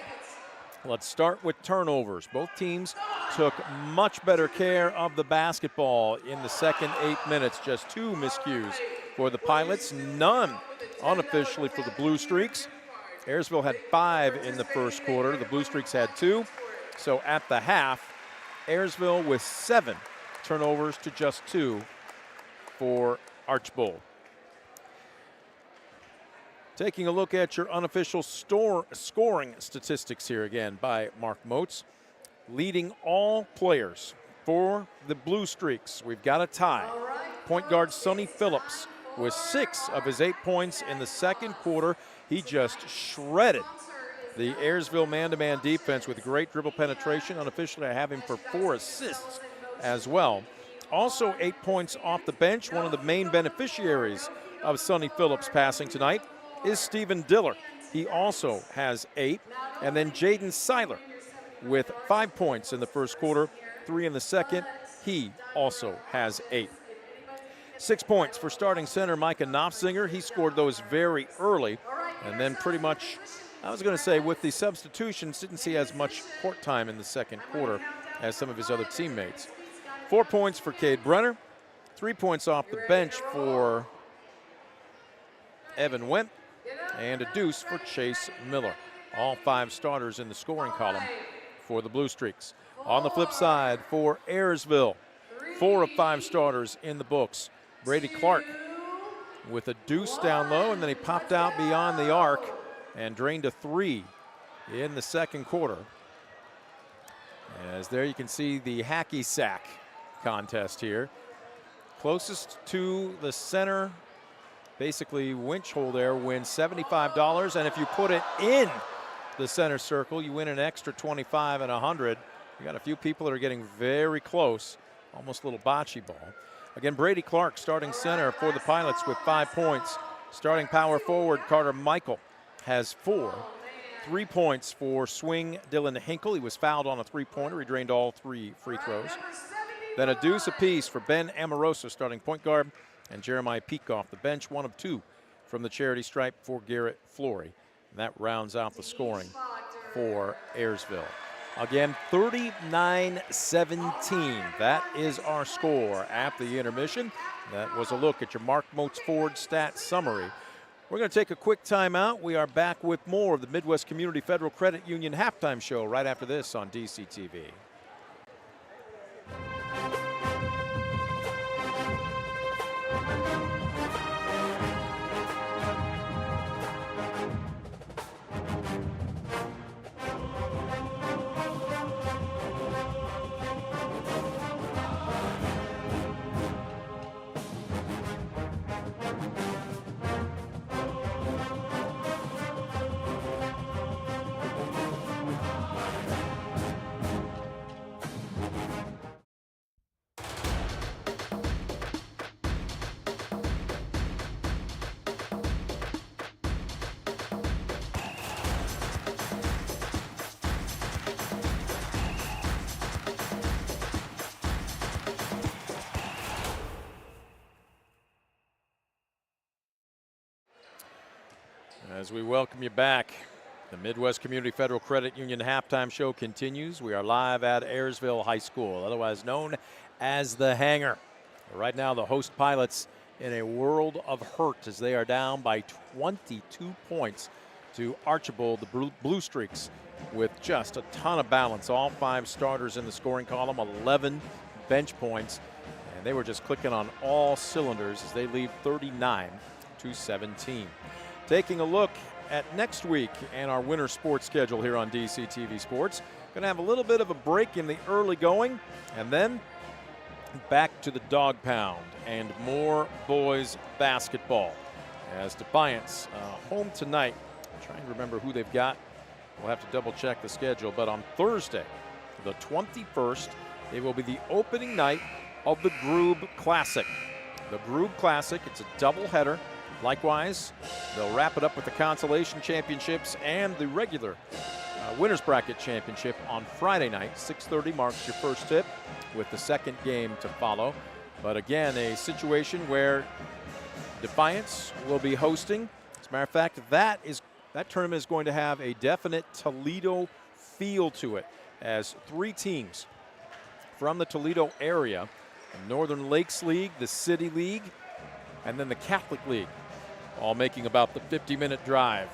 Let's start with turnovers. Both teams took much better care of the basketball in the second 8 minutes. Just 2 miscues for the Pilots, none unofficially for the Blue Streaks. Ayersville had 5 in the first quarter. The Blue Streaks had 2. So at the half, Ayersville with 7 turnovers to just 2 for Archbold. Taking a look at your unofficial scoring statistics here again by Mark Moats. Leading all players for the Blue Streaks. We've got a tie. Point guard Sonny Phillips with 6 of his 8 points in the second quarter. He just shredded the Ayersville man-to-man defense with great dribble penetration. Unofficially, I have him for 4 assists as well. Also 8 points off the bench. One of the main beneficiaries of Sonny Phillips passing tonight is Stephen Diller. He also has 8. And then Jaden Seiler with 5 points in the first quarter, 3 in the second. He also has 8. 6 points for starting center Micah Knopfsinger. He scored those very early. And then pretty much, I was going to say, with the substitutions, didn't see as much court time in the second quarter as some of his other teammates. 4 points for Cade Brenner, 3 points off the bench for Evan Wemp, and a deuce for Chase Miller. All 5 starters in the scoring column for the Blue Streaks. On the flip side for Ayersville, 4 of 5 starters in the books. Brady Clark with a deuce down low, and then he popped out beyond the arc and drained a 3 in the second quarter. As there you can see the hacky sack contest here. Closest to the center, basically winch hole there, wins $75, and if you put it in the center circle, you win an extra 25 and 100. You got a few people that are getting very close, almost a little bocce ball. Again, Brady Clark starting center for the Pilots with 5 points. Starting power forward Carter Michael has 4. 3 points for swing Dylan Hinkle. He was fouled on a 3-pointer. He drained all 3 free throws. Then a deuce apiece for Ben Amoroso, starting point guard, and Jeremiah Peak off the bench, 1 of 2 from the charity stripe for Garrett Flory. And that rounds out the scoring for Ayersville. Again, 39-17. That is our score at the intermission. That was a look at your Mark Moats Ford stat summary. We're going to take a quick timeout. We are back with more of the Midwest Community Federal Credit Union halftime show right after this on DCTV. As we welcome you back, the Midwest Community Federal Credit Union halftime show continues. We are live at Ayersville High School, otherwise known as the Hangar. Right now, the host Pilots in a world of hurt as they are down by 22 points to Archbold, the Blue Streaks, with just a ton of balance. All 5 starters in the scoring column, 11 bench points, and they were just clicking on all cylinders as they lead 39-17. Taking a look at next week and our winter sports schedule here on DCTV Sports. Going to have a little bit of a break in the early going, and then back to the dog pound and more boys basketball. As Defiance home tonight. I'm trying to remember who they've got. We'll have to double check the schedule, but on Thursday, the 21st, it will be the opening night of the Groob Classic. The Groob Classic, it's a doubleheader. Likewise, they'll wrap it up with the Consolation Championships and the regular Winners Bracket Championship on Friday night. 6:30 marks your first tip with the second game to follow. But again, a situation where Defiance will be hosting. As a matter of fact, that tournament is going to have a definite Toledo feel to it, as 3 teams from the Toledo area, the Northern Lakes League, the City League, and then the Catholic League, all making about the 50-minute drive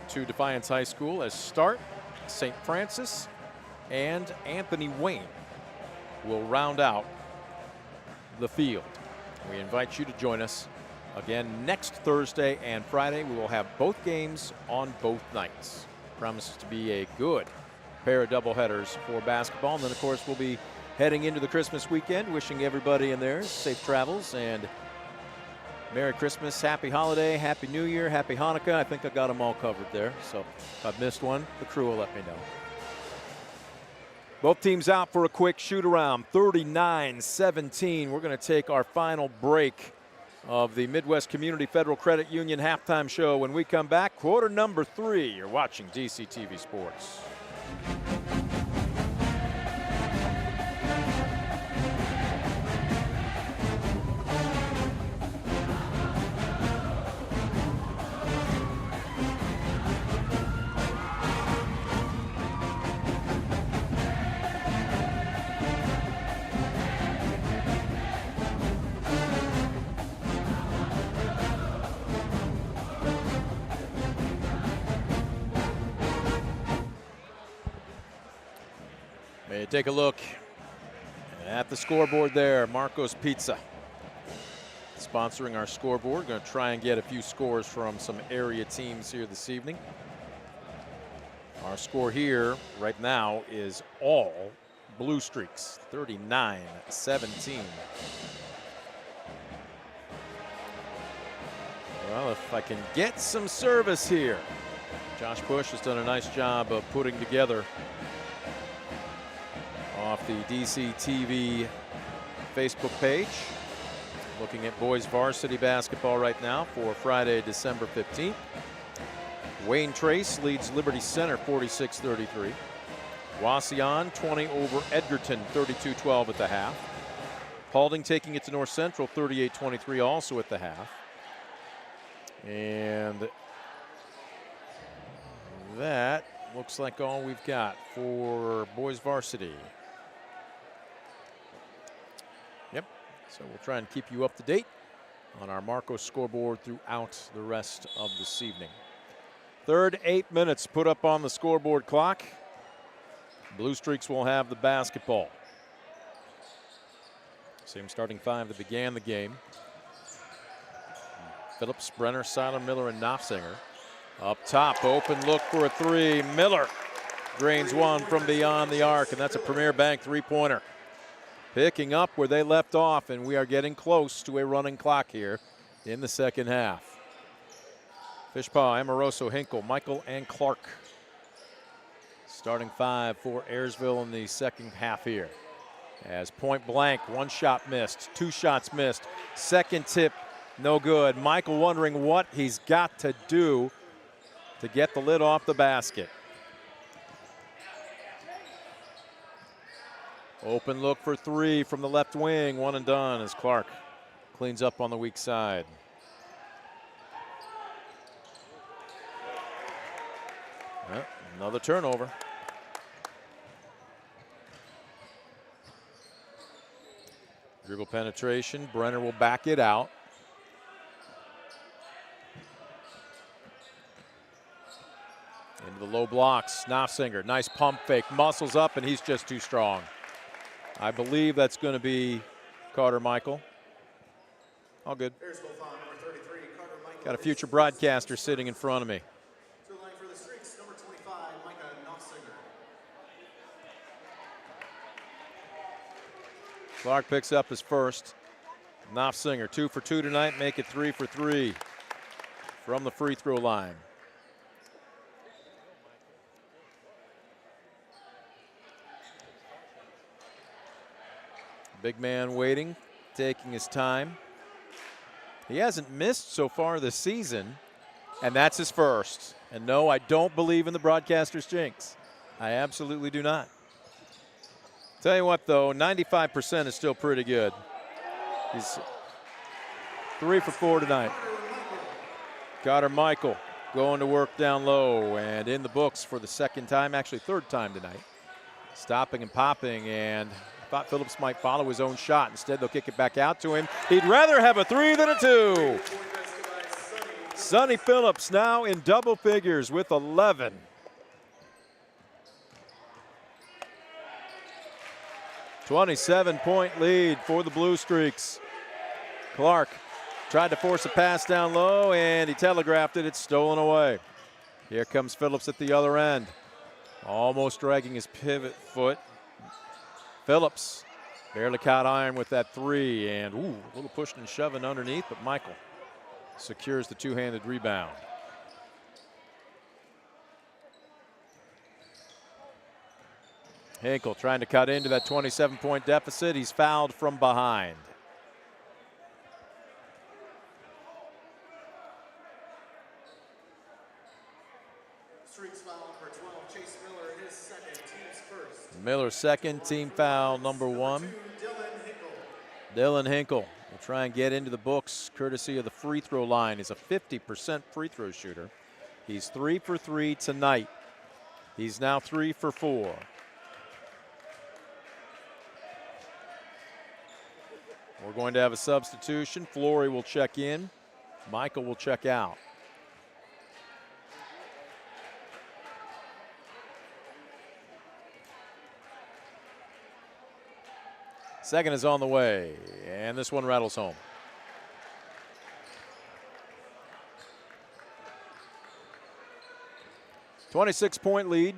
to Defiance High School as Start, St. Francis, and Anthony Wayne will round out the field. We invite you to join us again next Thursday and Friday. We will have both games on both nights. Promises to be a good pair of doubleheaders for basketball. And then, of course, we'll be heading into the Christmas weekend, wishing everybody in there safe travels and Merry Christmas, Happy Holiday, Happy New Year, Happy Hanukkah. I think I got them all covered there. So if I've missed one, the crew will let me know. Both teams out for a quick shoot around, 39-17. We're going to take our final break of the Midwest Community Federal Credit Union halftime show. When we come back, quarter number 3. You're watching DCTV Sports. May you take a look at the scoreboard there. Marco's Pizza sponsoring our scoreboard. Going to try and get a few scores from some area teams here this evening. Our score here right now is all Blue Streaks, 39-17. Well, if I can get some service here. Josh Bush has done a nice job of putting together off the DC TV Facebook page. Looking at boys varsity basketball right now for Friday, December 15th. Wayne Trace leads Liberty Center 46-33. Wauseon 20 over Edgerton, 32-12 at the half. Paulding taking it to North Central 38-23 also at the half. And that looks like all we've got for boys varsity. Yep, so we'll try and keep you up to date on our Marco scoreboard throughout the rest of this evening. Third 8 minutes put up on the scoreboard clock. Blue Streaks will have the basketball. Same starting five that began the game. Phillips, Brenner, Seiler, Miller, and Knopfsinger. Up top, open look for a three. Miller drains one from beyond the arc, and that's a Premier Bank three-pointer. Picking up where they left off, and we are getting close to a running clock here in the second half. Fishpaw, Amoroso, Hinkle, Michael, and Clark. Starting five for Ayersville in the second half here. As point blank, one shot missed, two shots missed. Second tip, no good. Michael wondering what he's got to do to get the lid off the basket. Open look for three from the left wing, one and done as Clark cleans up on the weak side. Well, another turnover. Dribble penetration, Brenner will back it out. Into the low blocks, Knopfsinger, nice pump fake, muscles up, and he's just too strong. I believe that's going to be Carter Michael. All good. Got a future broadcaster sitting in front of me. Clark picks up his first. Knopfsinger 2 for 2 tonight, make it 3 for 3 from the free throw line. Big man waiting, taking his time. He hasn't missed so far this season, and that's his first. And no, I don't believe in the broadcaster's jinx. I absolutely do not. Tell you what, though, 95% is still pretty good. He's 3 for 4 tonight. Carter Michael going to work down low and in the books for the second time, actually third time tonight. Stopping and popping, and thought Phillips might follow his own shot. Instead, they'll kick it back out to him. He'd rather have a 3 than a 2. Sonny Phillips now in double figures with 11. .27-point lead for the Blue Streaks. Clark tried to force a pass down low, and he telegraphed it. It's stolen away. Here comes Phillips at the other end. Almost dragging his pivot foot. Phillips barely caught iron with that 3, and ooh, a little pushing and shoving underneath, but Michael secures the two-handed rebound. Hinkle trying to cut into that 27-point deficit. He's fouled from behind. Streaks foul number 12, Chase Miller, his second, team's first. Miller's second, team foul number 1. Dylan Hinkle will try and get into the books courtesy of the free throw line. He's a 50% free throw shooter. He's 3 for 3 tonight. He's now 3 for 4. We're going to have a substitution. Flory will check in. Michael will check out. Second is on the way, and this one rattles home. .26 lead.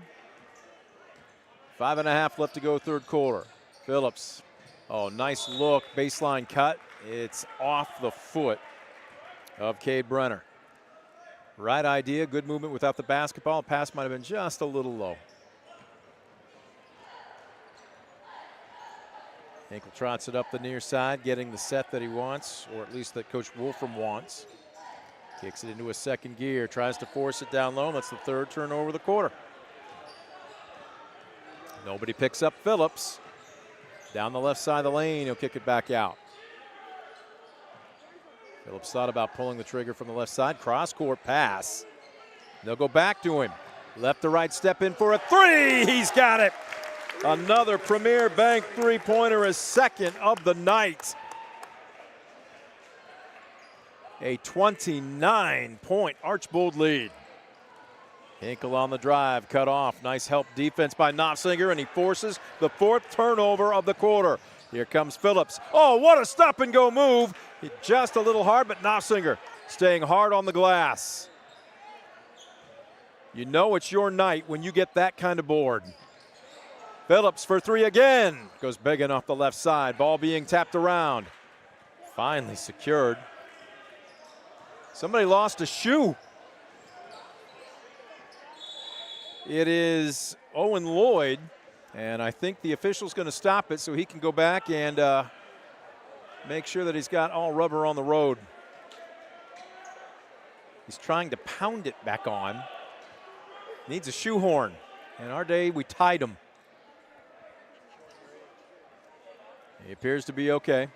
5.5 left to go, third quarter. Phillips, oh, nice look, baseline cut. It's off the foot of Cade Brenner. Right idea, good movement without the basketball. Pass might have been just a little low. Hinkle trots it up the near side, getting the set that he wants, or at least that Coach Wolfram wants. Kicks it into a second gear, tries to force it down low. That's the third turnover of the quarter. Nobody picks up Phillips. Down the left side of the lane, he'll kick it back out. Phillips thought about pulling the trigger from the left side. Cross-court pass. They'll go back to him. Left to right, step in for a three. He's got it. Another Premier Bank three-pointer, his second of the night. A 29-point Archbold lead. Hinkle on the drive, cut off. Nice help defense by Knopfsinger, and he forces the fourth turnover of the quarter. Here comes Phillips. Oh, what a stop-and-go move. Just a little hard, but Knopfsinger staying hard on the glass. You know it's your night when you get that kind of board. Phillips for three again. Goes big enough the left side. Ball being tapped around. Finally secured. Somebody lost a shoe. It is Owen Lloyd, and I think the official's going to stop it so he can go back and make sure that he's got all rubber on the road. He's trying to pound it back on. Needs a shoehorn. In our day, we tied him. He appears to be okay.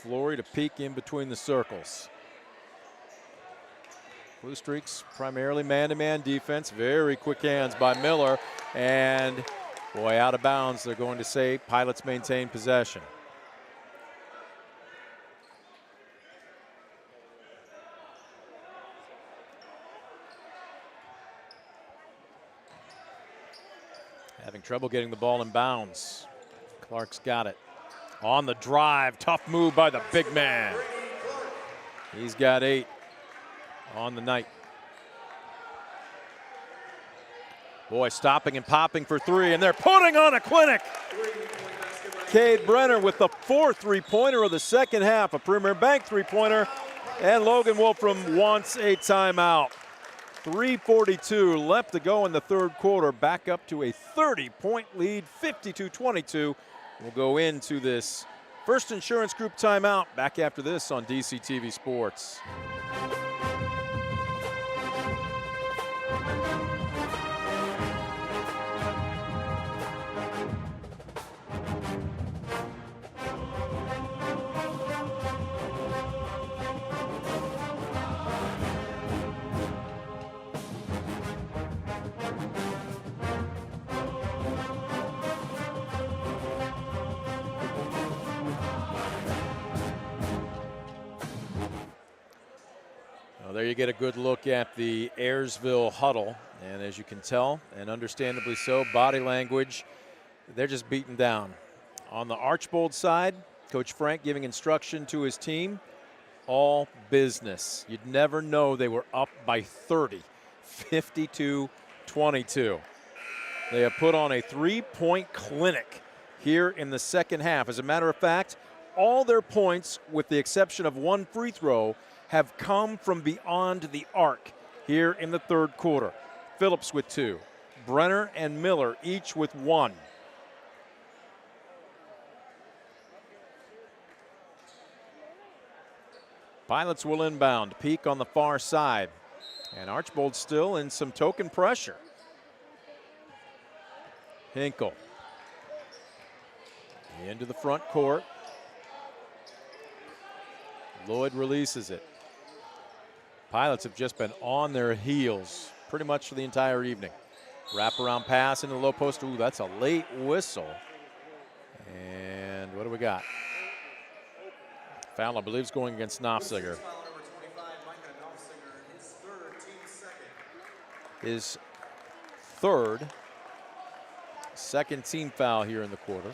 Flory to peek in between the circles. Blue Streaks primarily man-to-man defense. Very quick hands by Miller. And, boy, out of bounds. They're going to say Pilots maintain possession. Having trouble getting the ball in bounds. Clark's got it. On the drive, tough move by the big man. He's got 8 on the night. Boy, stopping and popping for three, and they're putting on a clinic. Cade Brenner with the 4th three-pointer of the second half, a Premier Bank three-pointer, and Logan Wolfram wants a timeout. 3:42 left to go in the third quarter, back up to a 30-point lead, 52-22. We'll go into this First Insurance Group timeout. Back after this on DCTV Sports. There you get a good look at the Ayersville huddle, and as you can tell, and understandably so, body language, they're just beaten down. On the Archbold side, Coach Frank giving instruction to his team, all business. You'd never know they were up by 30, 52-22. They have put on a 3-point clinic here in the second half. As a matter of fact, all their points, with the exception of one free throw, have come from beyond the arc here in the third quarter. Phillips with 2. Brenner and Miller each with 1. Pilots will inbound. Peak on the far side. And Archbold still in some token pressure. Hinkle. Into the front court. Lloyd releases it. Pilots have just been on their heels pretty much for the entire evening. Wraparound pass into the low post. Ooh, that's a late whistle. And what do we got? Foul, I believe, is going against Knopfsinger. His third. Second team foul here in the quarter.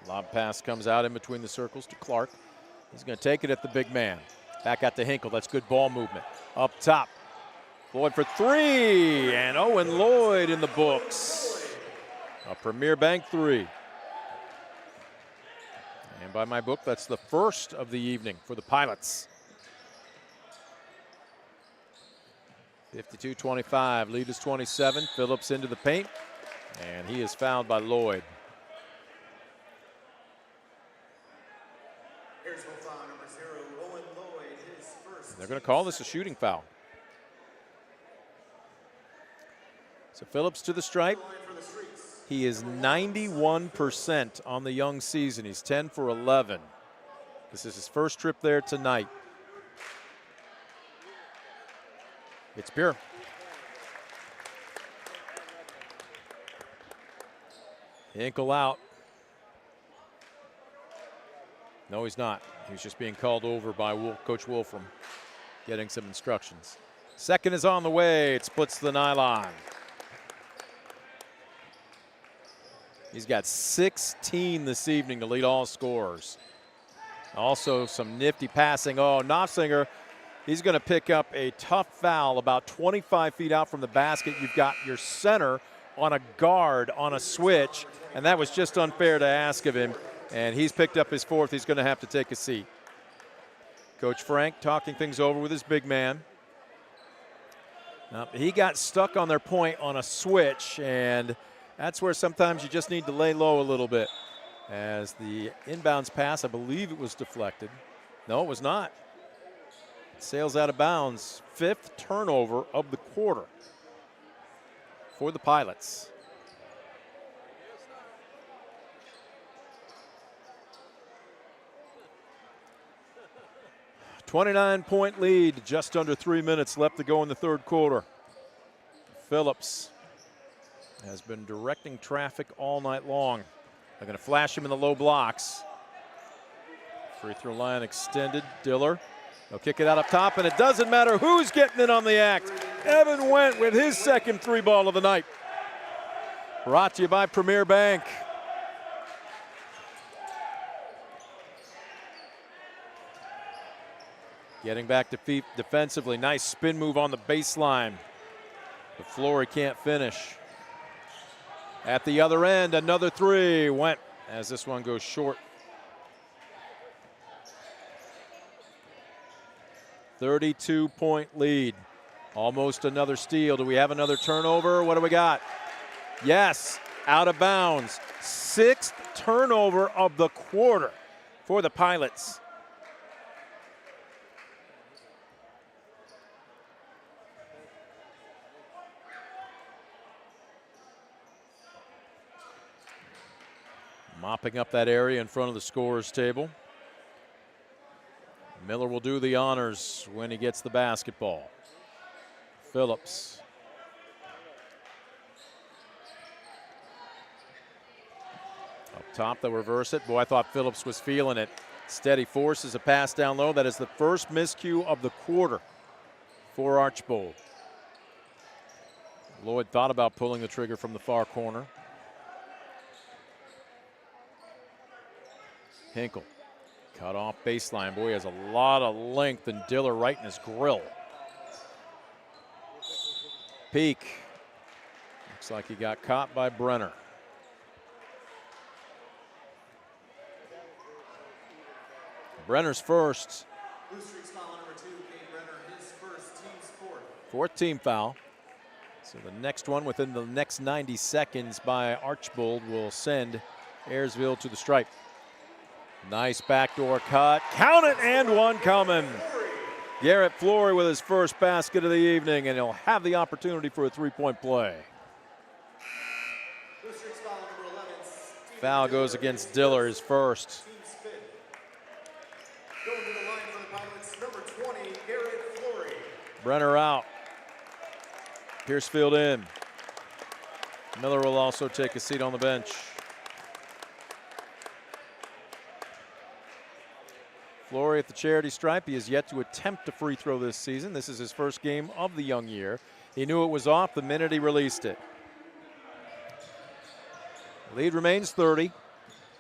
Lob pass comes out in between the circles to Clark. He's going to take it at the big man. Back out to Hinkle. That's good ball movement. Up top. Lloyd for three. And Owen Lloyd in the books. A Premier Bank three. And by my book, that's the first of the evening for the Pilots. 52-25. Lead is 27. Phillips into the paint. And he is fouled by Lloyd. They're going to call this a shooting foul. So Phillips to the stripe. He is 91% on the young season. He's 10 for 11. This is his first trip there tonight. It's pure. Hinkle out. No, he's not. He's just being called over by Coach Wolfram, getting some instructions. Second is on the way. It splits the nylon. He's got 16 this evening to lead all scorers. Also some nifty passing. Oh, Knopfsinger, he's going to pick up a tough foul about 25 feet out from the basket. You've got your center on a guard on a switch, and that was just unfair to ask of him. And he's picked up his fourth. He's going to have to take a seat. Coach Frank talking things over with his big man. Now, he got stuck on their point on a switch, and that's where sometimes you just need to lay low a little bit. As the inbounds pass, I believe it was deflected. No, it was not. It sails out of bounds. Fifth turnover of the quarter for the Pilots. .29 lead, just under 3 minutes left to go in the third quarter. Phillips has been directing traffic all night long. They're going to flash him in the low blocks. Free throw line extended. Diller. They'll kick it out up top, and it doesn't matter who's getting in on the act. Evan Went with his second three ball of the night. Brought to you by Premier Bank. Getting back to feet defensively. Nice spin move on the baseline. The Flory can't finish. At the other end, another three. Went as this one goes short. 32-point lead. Almost another steal. Do we have another turnover? What do we got? Yes, out of bounds. Sixth turnover of the quarter for the Pilots. Mopping up that area in front of the scorer's table. Miller will do the honors when he gets the basketball. Phillips. Up top, they'll reverse it. Boy, I thought Phillips was feeling it. Steady forces a pass down low. That is the first miscue of the quarter for Archbold. Lloyd thought about pulling the trigger from the far corner. Hinkle, cut off baseline. Boy, he has a lot of length, and Diller right in his grill. Peak. Looks like he got caught by Brenner. Brenner's first. Fourth team foul. So the next one within the next 90 seconds by Archbold will send Ayersville to the stripe. Nice backdoor cut. Count it, and one coming. Garrett Flory with his first basket of the evening, and he'll have the opportunity for a three-point play. Foul goes against Diller, his first. Brenner out. Piercefield in. Miller will also take a seat on the bench. Flory at the charity stripe. He has yet to attempt a free throw this season. This is his first game of the young year. He knew it was off the minute he released it. Lead remains 30.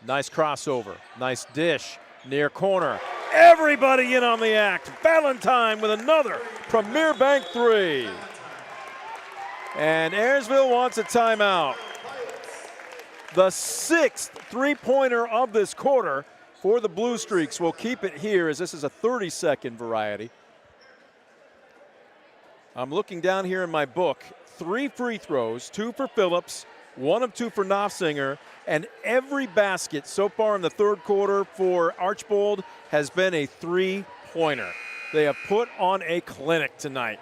Nice crossover. Nice dish. Near corner. Everybody in on the act. Valentine with another Premier Bank three. And Ayersville wants a timeout. The 6th three-pointer of this quarter for the Blue Streaks. We'll keep it here as this is a 30-second variety. I'm looking down here in my book. 3 free throws, 2 for Phillips, 1 of 2 for Knopfsinger, and every basket so far in the third quarter for Archbold has been a 3-pointer. They have put on a clinic tonight.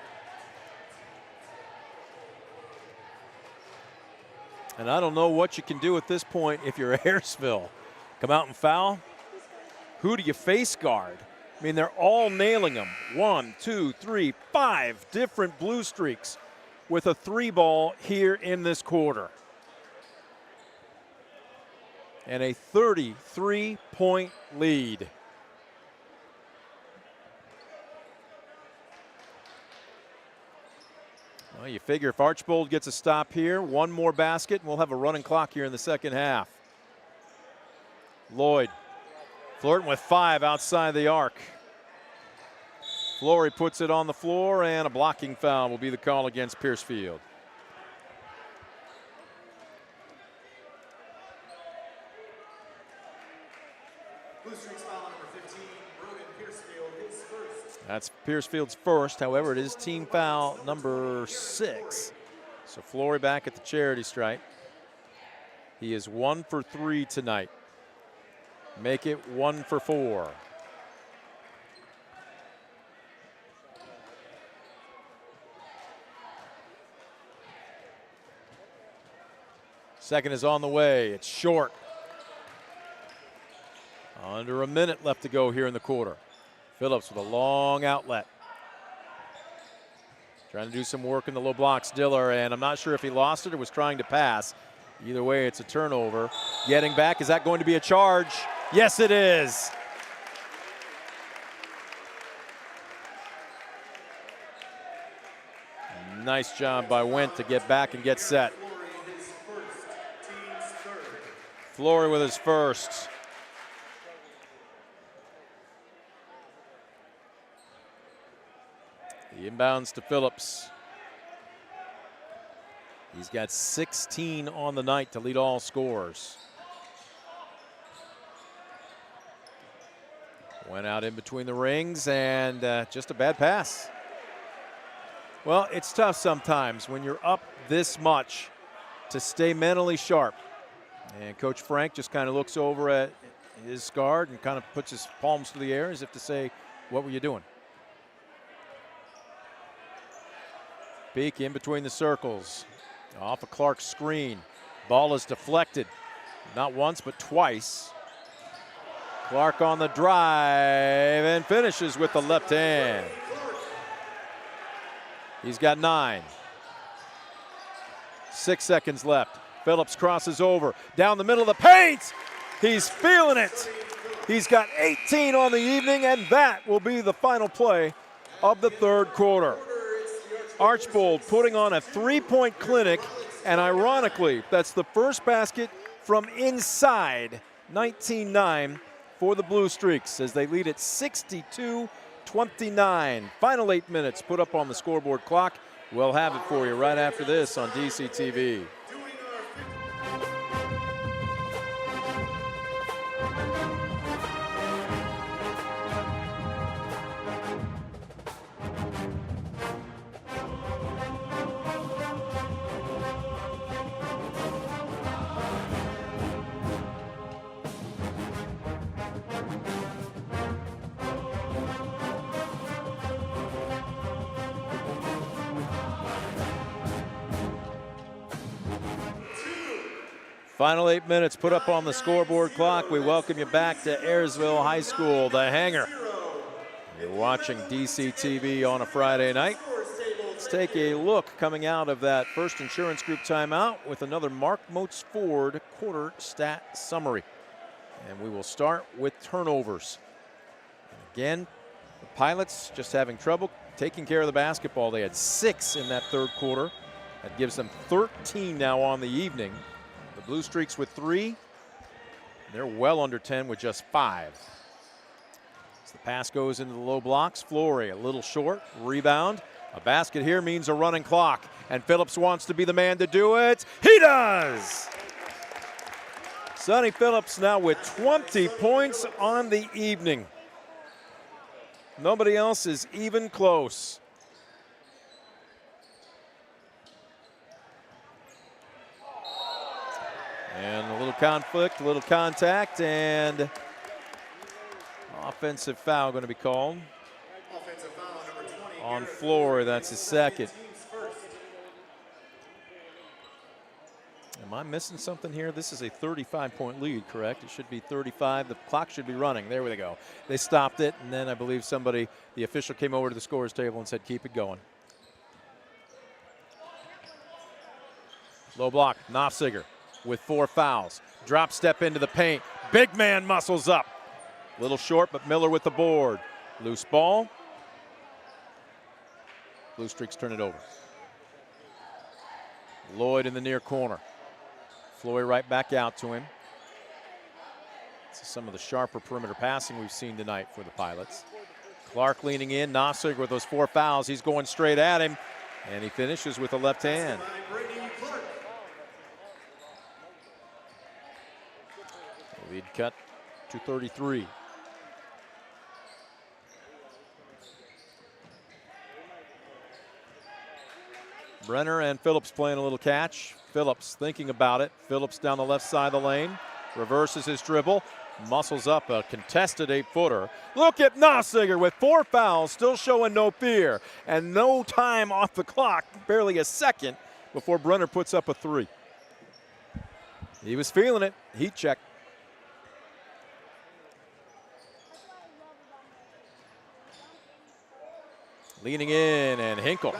And I don't know what you can do at this point if you're Ayersville. Come out and foul? Who do you face guard? I mean, they're all nailing them. 1, 2, 3, 5 different Blue Streaks with a 3-ball here in this quarter. And a 33-point lead. Well, you figure if Archbold gets a stop here, 1 more basket, and we'll have a running clock here in the second half. Lloyd flirting with 5 outside the arc. Flory puts it on the floor, and a blocking foul will be the call against Piercefield. Blue Streaks foul number 15, Broden Piercefield, his first. That's Piercefield's first. However, it is team foul number 6. So Flory back at the charity stripe. He is 1 for 3 tonight. Make it 1 for 4. Second is on the way. It's short. Under a minute left to go here in the quarter. Phillips with a long outlet. Trying to do some work in the low blocks, Diller, and I'm not sure if he lost it or was trying to pass. Either way, it's a turnover. Getting back, is that going to be a charge? Yes, it is. Nice job by Went to get back and get set. Flory with his first. The inbounds to Phillips. He's got 16 on the night to lead all scorers. Went out in between the rings and just a bad pass. Well, it's tough sometimes when you're up this much to stay mentally sharp. And Coach Frank just kind of looks over at his guard and kind of puts his palms to the air as if to say, what were you doing? Peek in between the circles. Off a Clark screen. Ball is deflected. Not once, but twice. Clark on the drive and finishes with the left hand. He's got 9. 6 seconds left. Phillips crosses over. Down the middle of the paint. He's feeling it. He's got 18 on the evening, and that will be the final play of the third quarter. Archbold putting on a 3-point clinic, and ironically, that's the first basket from inside 19-9 for the Blue Streaks as they lead at 62-29. Final 8 minutes put up on the scoreboard clock. We'll have it for you right after this on DCTV. Final 8 minutes put up on the scoreboard clock. We welcome you back to Ayersville High School, the Hangar. You're watching DCTV on a Friday night. Let's take a look coming out of that First Insurance Group timeout with another Mark Moats Ford quarter stat summary. And we will start with turnovers. Again, the Pilots just having trouble taking care of the basketball. They had 6 in that third quarter. That gives them 13 now on the evening. The Blue Streaks with 3. They're well under 10 with just 5. As the pass goes into the low blocks, Flory a little short, rebound. A basket here means a running clock, and Phillips wants to be the man to do it. He does! Sonny Phillips now with 20 points on the evening. Nobody else is even close. And a little conflict, a little contact, and offensive foul going to be called. Offensive foul number 20. On Flory, that's his second. Am I missing something here? This is a 35-point lead, correct? It should be 35. The clock should be running. There we go. They stopped it, and then I believe somebody, the official, came over to the scorer's table and said, keep it going. Low block, Knopfsiger with 4 fouls. Drop step into the paint. Big man muscles up. Little short, but Miller with the board. Loose ball. Blue Streaks turn it over. Lloyd in the near corner. Flory right back out to him. This is some of the sharper perimeter passing we've seen tonight for the Pilots. Clark leaning in. Knopfsiger with those 4 fouls. He's going straight at him, and he finishes with a left hand. Lead cut to 33. Brenner and Phillips playing a little catch. Phillips thinking about it. Phillips down the left side of the lane. Reverses his dribble. Muscles up a contested 8-footer. Look at Knopfsiger with 4 fouls, still showing no fear. And no time off the clock, barely a second before Brenner puts up a 3. He was feeling it. Heat check. Leaning in, and Hinkle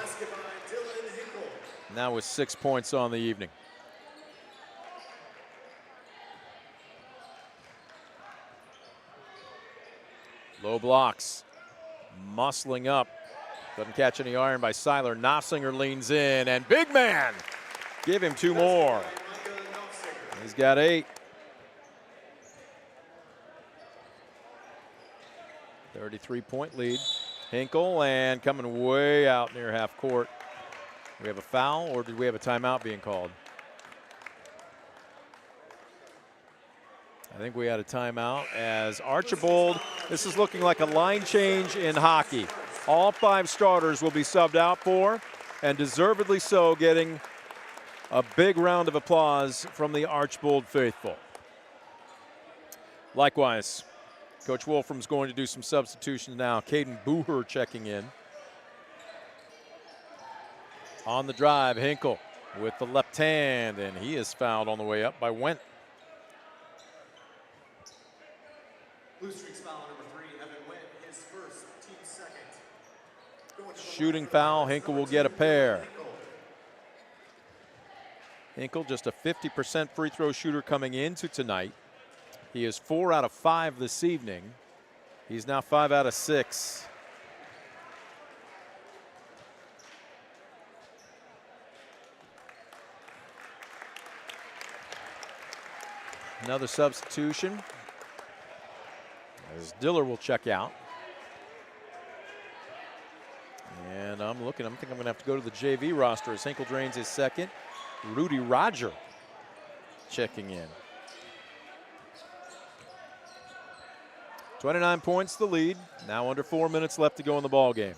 now with 6 points on the evening. Low blocks, muscling up. Doesn't catch any iron by Seiler. Knopfsiger leans in, and big man, give him 2 more. He's got 8. 33-point lead. Hinkle, and coming way out near half court. We have a foul, or did we have a timeout being called? I think we had a timeout as Archbold, this is looking like a line change in hockey. All 5 starters will be subbed out for, and deservedly so, getting a big round of applause from the Archbold faithful. Likewise, Coach Wolfram's going to do some substitutions now. Caden Booher checking in. On the drive, Hinkle with the left hand, and he is fouled on the way up by Wendt. Blue Streaks foul number 3, Evan Wendt, his first, team second. Shooting foul, Hinkle will get a pair. Hinkle just a 50% free throw shooter coming into tonight. He is 4 out of 5 this evening. He's now 5 out of 6. Another substitution as Diller will check out. And I think I'm going to have to go to the JV roster as Hinkle drains his second. Rudy Roger checking in. 29 points the lead. Now under 4 minutes left to go in the ball game.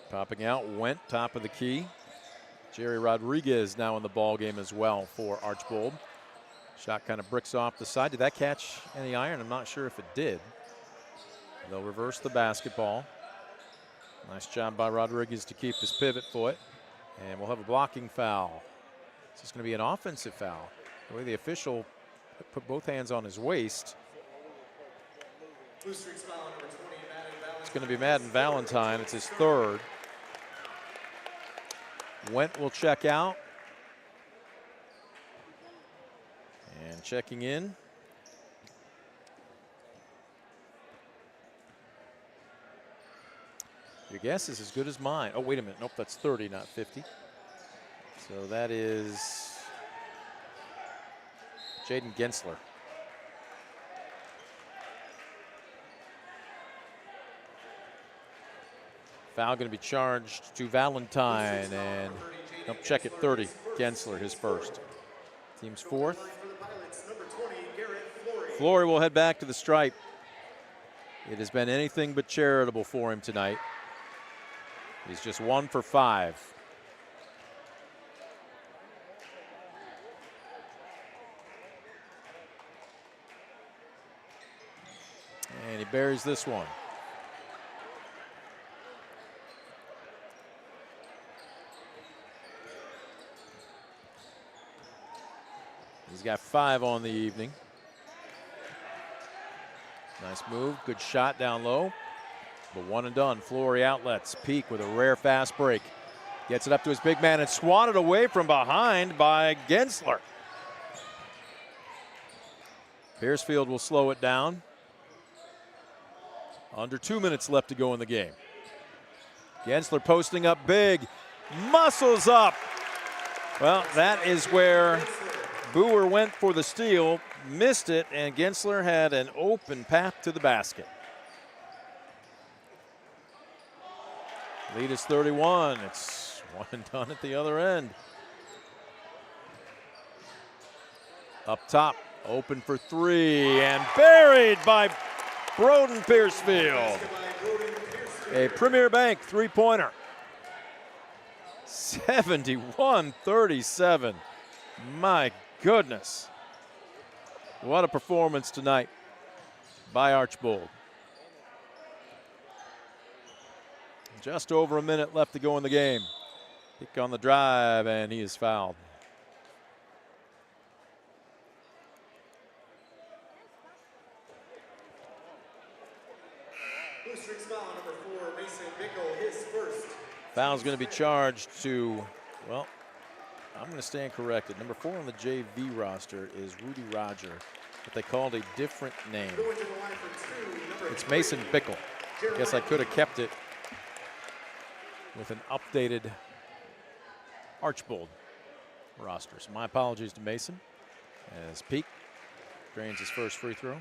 Popping out, Wendt, top of the key. Jerry Rodriguez now in the ball game as well for Archbold. Shot kind of bricks off the side. Did that catch any iron? I'm not sure if it did. They'll reverse the basketball. Nice job by Rodriguez to keep his pivot foot. And we'll have a blocking foul. This is going to be an offensive foul. The way the official put both hands on his waist. It's going to be Madden Valentine. It's his 3rd. Wendt will check out. And checking in Your guess is as good as mine. Oh, wait a minute. Nope, that's 30, not 50. So that is Jaden Gensler. Foul going to be charged to Valentine, and nope, check it, 30. Gensler, his first. Team's fourth. Flory will head back to the stripe. It has been anything but charitable for him tonight. He's just 1 for 5. And he buries this one. He's got 5 on the evening. Nice move, good shot down low. But one and done. Flory outlets. Peak with a rare fast break. Gets it up to his big man and swatted away from behind by Gensler. Piercefield will slow it down. Under 2 minutes left to go in the game. Gensler posting up big. Muscles up. Well, that is where Boer went for the steal, missed it, and Gensler had an open path to the basket. Lead is 31. It's one and done at the other end. Up top, open for 3, and buried by Broden Piercefield. A Premier Bank three-pointer. 71-37. My goodness. What a performance tonight by Archbold. Just over a minute left to go in the game. Pick on the drive, and he is fouled. Foul's going to be charged to, well, I'm going to stand corrected. Number 4 on the JV roster is Rudy Roger, but they called a different name. It's Mason Bickle. I guess I could have kept it with an updated Archbold roster. So my apologies to Mason as Peak drains his first free throw.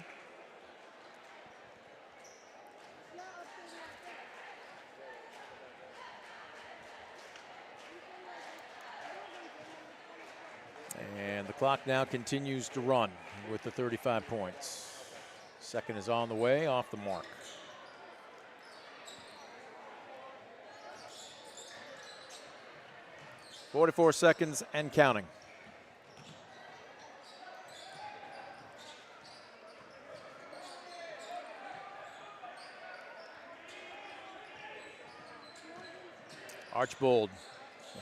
And the clock now continues to run with the 35 points. Second is on the way, off the mark. .44 seconds and counting. Archbold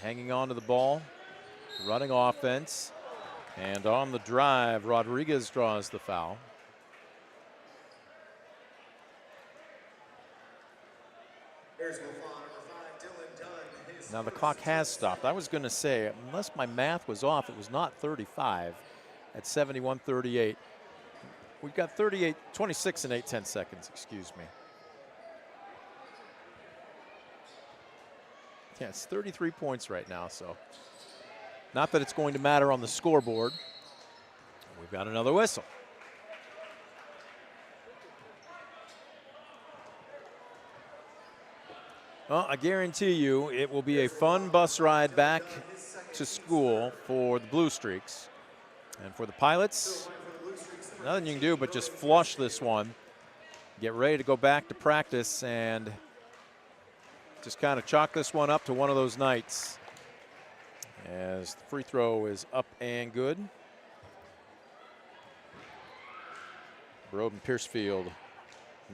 hanging on to the ball, running offense, and on the drive, Rodriguez draws the foul. Now the clock has stopped. I was going to say, unless my math was off, it was not 35 at 71-38. We've got 26 and 8/10 seconds, excuse me. Yeah, it's 33 points right now, so not that it's going to matter on the scoreboard. We've got another whistle. Well, I guarantee you it will be a fun bus ride back to school for the Blue Streaks. And for the Pilots, nothing you can do but just flush this one, get ready to go back to practice, and just kind of chalk this one up to one of those nights. As the free throw is up and good. Broden Piercefield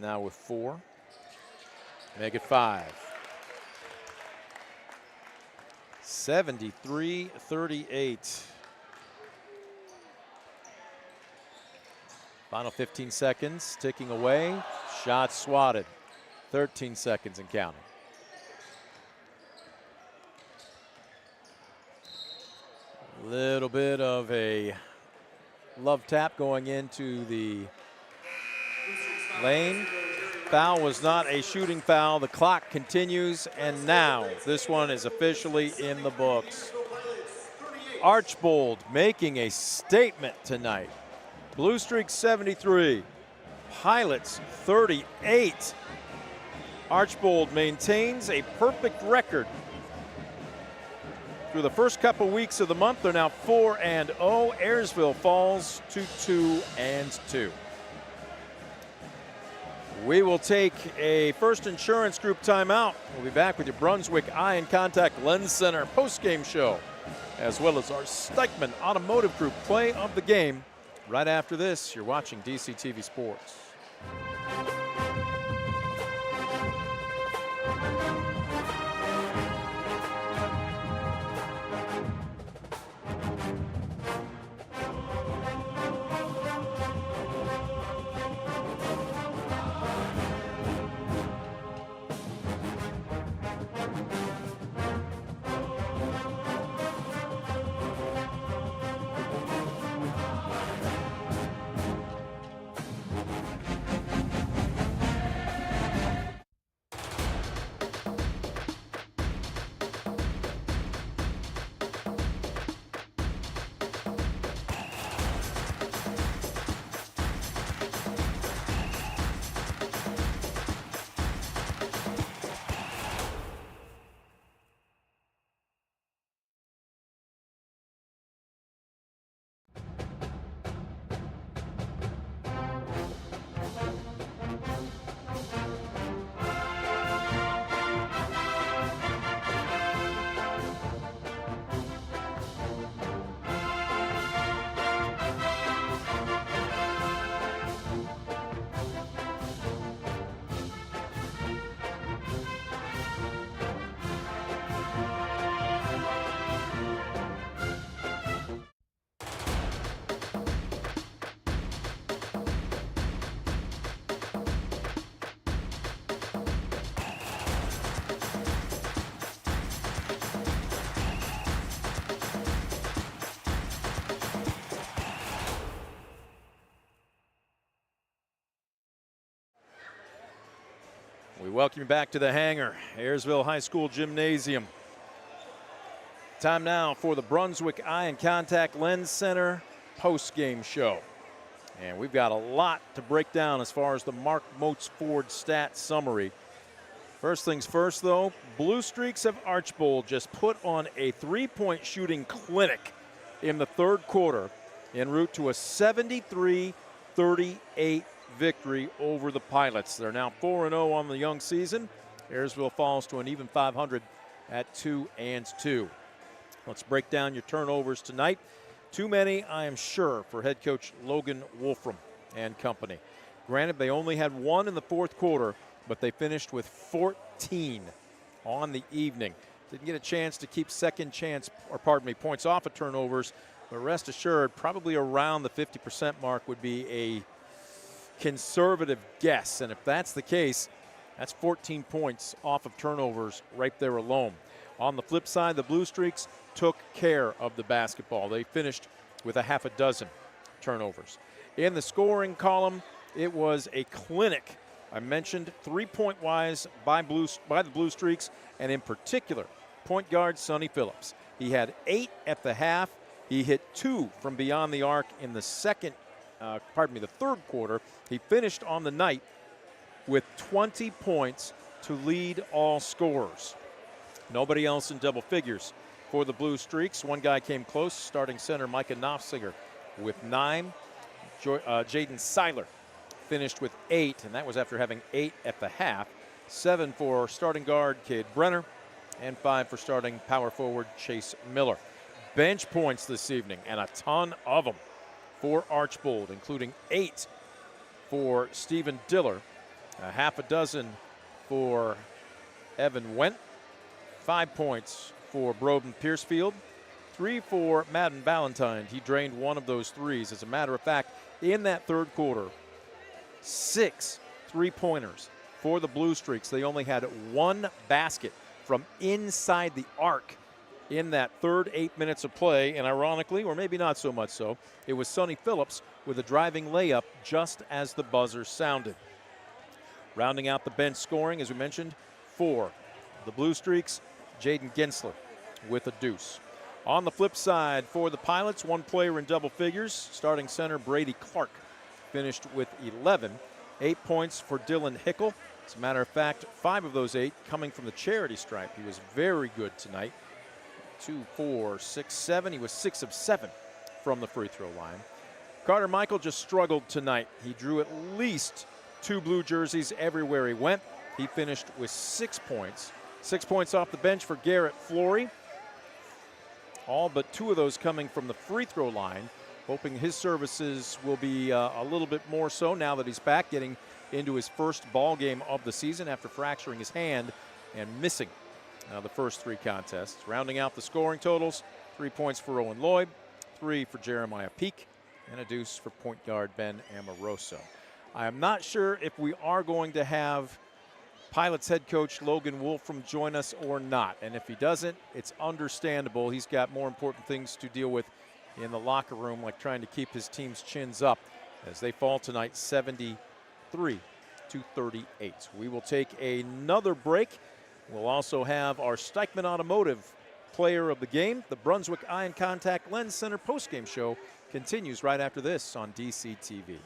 now with 4. Make it 5. 73-38. Final 15 seconds ticking away. Shot swatted. 13 seconds and counting. Little bit of a love tap going into the lane. Foul was not a shooting foul. The clock continues, and now this one is officially in the books. Archbold making a statement tonight. Blue Streak 73, Pilots 38. Archbold maintains a perfect record. Through the first couple weeks of the month, they're now 4-0. Ayersville falls to 2-2. We will take a First Insurance Group timeout. We'll be back with your Brunswick Eye and Contact Lens Center postgame show, as well as our Steichman Automotive Group play of the game. Right after this, you're watching DCTV Sports. We welcome you back to the hangar, Ayersville High School Gymnasium. Time now for the Brunswick Eye and Contact Lens Center post-game show. And we've got a lot to break down as far as the Mark Moats Ford stat summary. First things first, though, Blue Streaks of Archbold just put on a three-point shooting clinic in the third quarter en route to a 73-38 victory over the Pilots. They're now 4-0 on the young season. Ayersville falls to an even 500 at 2-2. Let's break down your turnovers tonight. Too many, I am sure, for head coach Logan Wolfram and company. Granted, they only had one in the fourth quarter, but they finished with 14 on the evening. Didn't get a chance to keep points off of turnovers, but rest assured, probably around the 50% mark would be a conservative guess. And if that's the case, that's 14 points off of turnovers right there alone. On the flip side, the Blue Streaks took care of the basketball. They finished with a half a dozen turnovers. In the scoring column, it was a clinic. I mentioned three-point wise by the Blue Streaks, and in particular, point guard Sonny Phillips. He had 8 at the half. He hit 2 from beyond the arc in the third quarter. He finished on the night with 20 points to lead all scorers. Nobody else in double figures for the Blue Streaks. One guy came close, starting center Micah Knopfsinger with 9. Jaden Seiler finished with 8, and that was after having 8 at the half. 7 for starting guard Cade Brenner, and 5 for starting power forward Chase Miller. Bench points this evening, and a ton of them for Archbold, including 8 for Stephen Diller, a half a dozen for Evan Wendt, 5 points for Broden Piercefield, 3 for Madden Valentine. He drained one of those threes. As a matter of fact, in that third quarter, 6 3-pointers for the Blue Streaks. They only had 1 basket from inside the arc in that third 8 minutes of play, and ironically, or maybe not so much so, it was Sonny Phillips with a driving layup just as the buzzer sounded. Rounding out the bench scoring, as we mentioned, for the Blue Streaks, Jaden Gensler with a deuce. On the flip side for the Pilots, one player in double figures. Starting center Brady Clark finished with 11. 8 points for Dylan Hickel. As a matter of fact, 5 of those 8 coming from the charity stripe. He was very good tonight. 2, 4, 6, 7. He was 6 of 7 from the free throw line. Carter Michael just struggled tonight. He drew at least 2 blue jerseys everywhere he went. He finished with 6 points. 6 points off the bench for Garrett Flory. All but 2 of those coming from the free throw line. Hoping his services will be a little bit more so now that he's back, getting into his first ball game of the season after fracturing his hand and missing the first 3 contests. Rounding out the scoring totals, 3 points for Owen Lloyd, 3 for Jeremiah Peak, and a deuce for point guard Ben Amoroso. I am not sure if we are going to have Pilots head coach Logan Wolfram join us or not. And if he doesn't, it's understandable. He's got more important things to deal with in the locker room, like trying to keep his team's chins up as they fall tonight 73-38. We will take another break. We'll also have our Steichman Automotive player of the game. The Brunswick Eye and Contact Lens Center postgame show continues right after this on DCTV.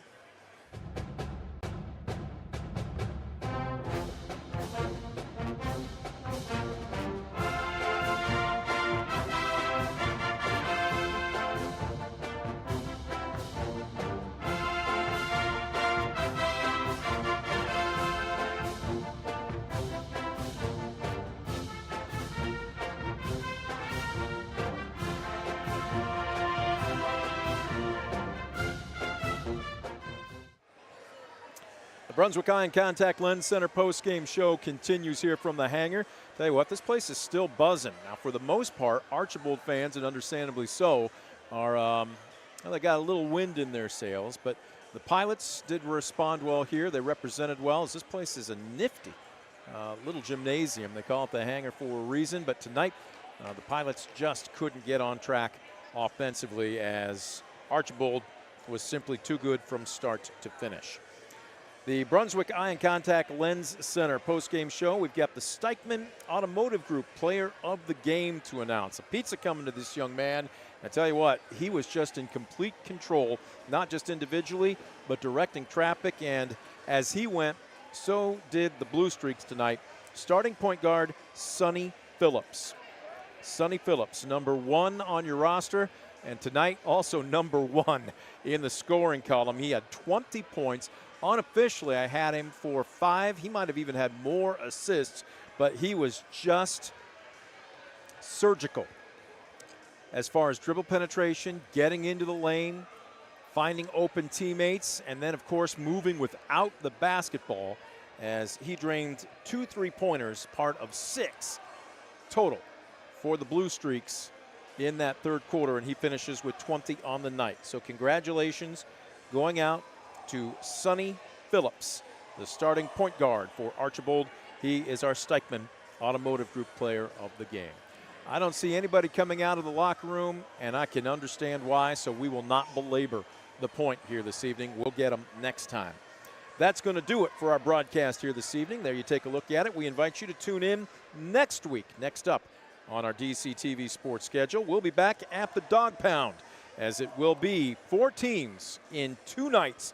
Brunswick Eye and Contact Lens Center post-game show continues here from the hangar. Tell you what, this place is still buzzing. Now, for the most part, Archbold fans, and understandably so, are well, they got a little wind in their sails, but the Pilots did respond well here. They represented well, as this place is a nifty little gymnasium. They call it the hangar for a reason, but tonight the Pilots just couldn't get on track offensively, as Archbold was simply too good from start to finish. The Brunswick Eye and Contact Lens Center post-game show. We've got the Steichman Automotive Group player of the game to announce. A pizza coming to this young man. I tell you what, he was just in complete control, not just individually, but directing traffic. And as he went, so did the Blue Streaks tonight. Starting point guard, Sonny Phillips. Sonny Phillips, number 1 on your roster. And tonight, also number 1 in the scoring column. He had 20 points. Unofficially, I had him for 5. He might have even had more assists, but he was just surgical as far as dribble penetration, getting into the lane, finding open teammates, and then, of course, moving without the basketball as he drained 2 3-pointers, part of 6 total for the Blue Streaks in that third quarter, and he finishes with 20 on the night. So congratulations going out to Sonny Phillips, the starting point guard for Archbold. He is our Steichman Automotive Group player of the game. I don't see anybody coming out of the locker room, and I can understand why, so we will not belabor the point here this evening. We'll get them next time. That's going to do it for our broadcast here this evening. There you take a look at it. We invite you to tune in next week. Next up on our DCTV sports schedule, we'll be back at the Dog Pound, as it will be 4 teams in 2 nights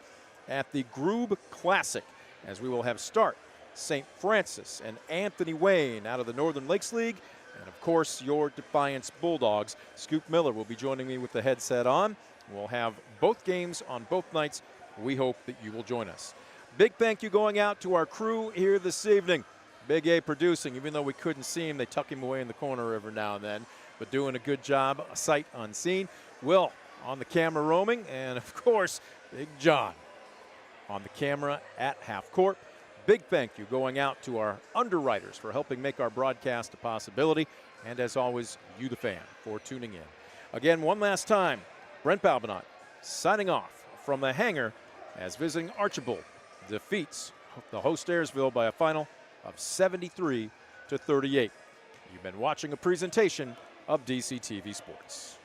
at the Groob Classic, as we will have Start, St. Francis, and Anthony Wayne out of the Northern Lakes League, and of course your Defiance Bulldogs. Scoop Miller will be joining me with the headset on. We'll have both games on both nights. We hope that you will join us. Big thank you going out to our crew here this evening. Big A producing, even though we couldn't see him, they tuck him away in the corner every now and then, but doing a good job, sight unseen. Will on the camera roaming, and of course, Big John on the camera at half court. Big thank you going out to our underwriters for helping make our broadcast a possibility. And as always, you the fan for tuning in. Again, one last time, Brent Balbinot signing off from the hangar as visiting Archbold defeats the host Ayersville by a final of 73-38. You've been watching a presentation of DCTV Sports.